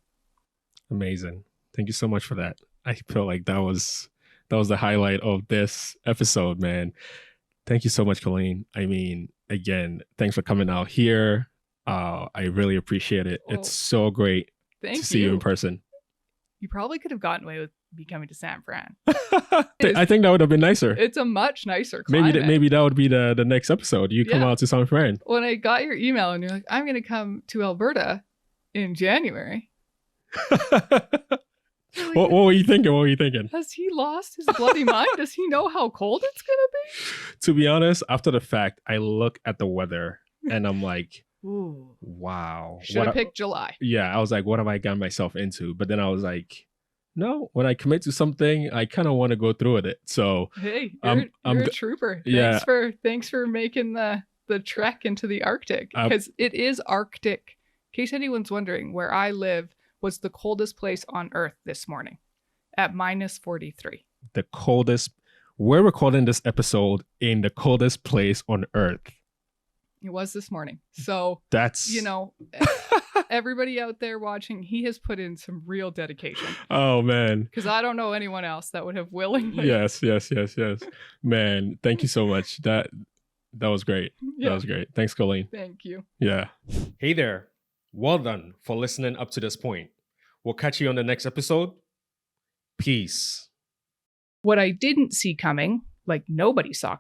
Amazing. Thank you so much for that. I feel like that was the highlight of this episode, man. Thank you so much, Colleen. I mean, again, thanks for coming out here. I really appreciate it. It's so great to see you in person. You probably could have gotten away with me coming to San Fran. I think that would have been nicer. It's a much nicer climate. Maybe that would be the next episode. You come out to San Fran. When I got your email and you're like, I'm going to come to Alberta in January. What were you thinking? Has he lost his bloody mind? Does he know how cold it's going to be? To be honest, after the fact, I look at the weather and I'm like, ooh, wow. Should have picked July. Yeah, I was like, what have I gotten myself into? But then I was like, no, when I commit to something, I kind of want to go through with it. So hey, you're a trooper. Yeah. Thanks for making the trek into the Arctic, because it is Arctic. In case anyone's wondering, where I live was the coldest place on Earth this morning at -43. The coldest. We're recording this episode in the coldest place on Earth. It was this morning. So that's, everybody out there watching, he has put in some real dedication. Oh, man. Because I don't know anyone else that would have willingly. Yes. Man, thank you so much. That was great. Yeah. That was great. Thanks, Colleen. Thank you. Yeah. Hey there. Well done for listening up to this point. We'll catch you on the next episode. Peace. What I didn't see coming, like nobody saw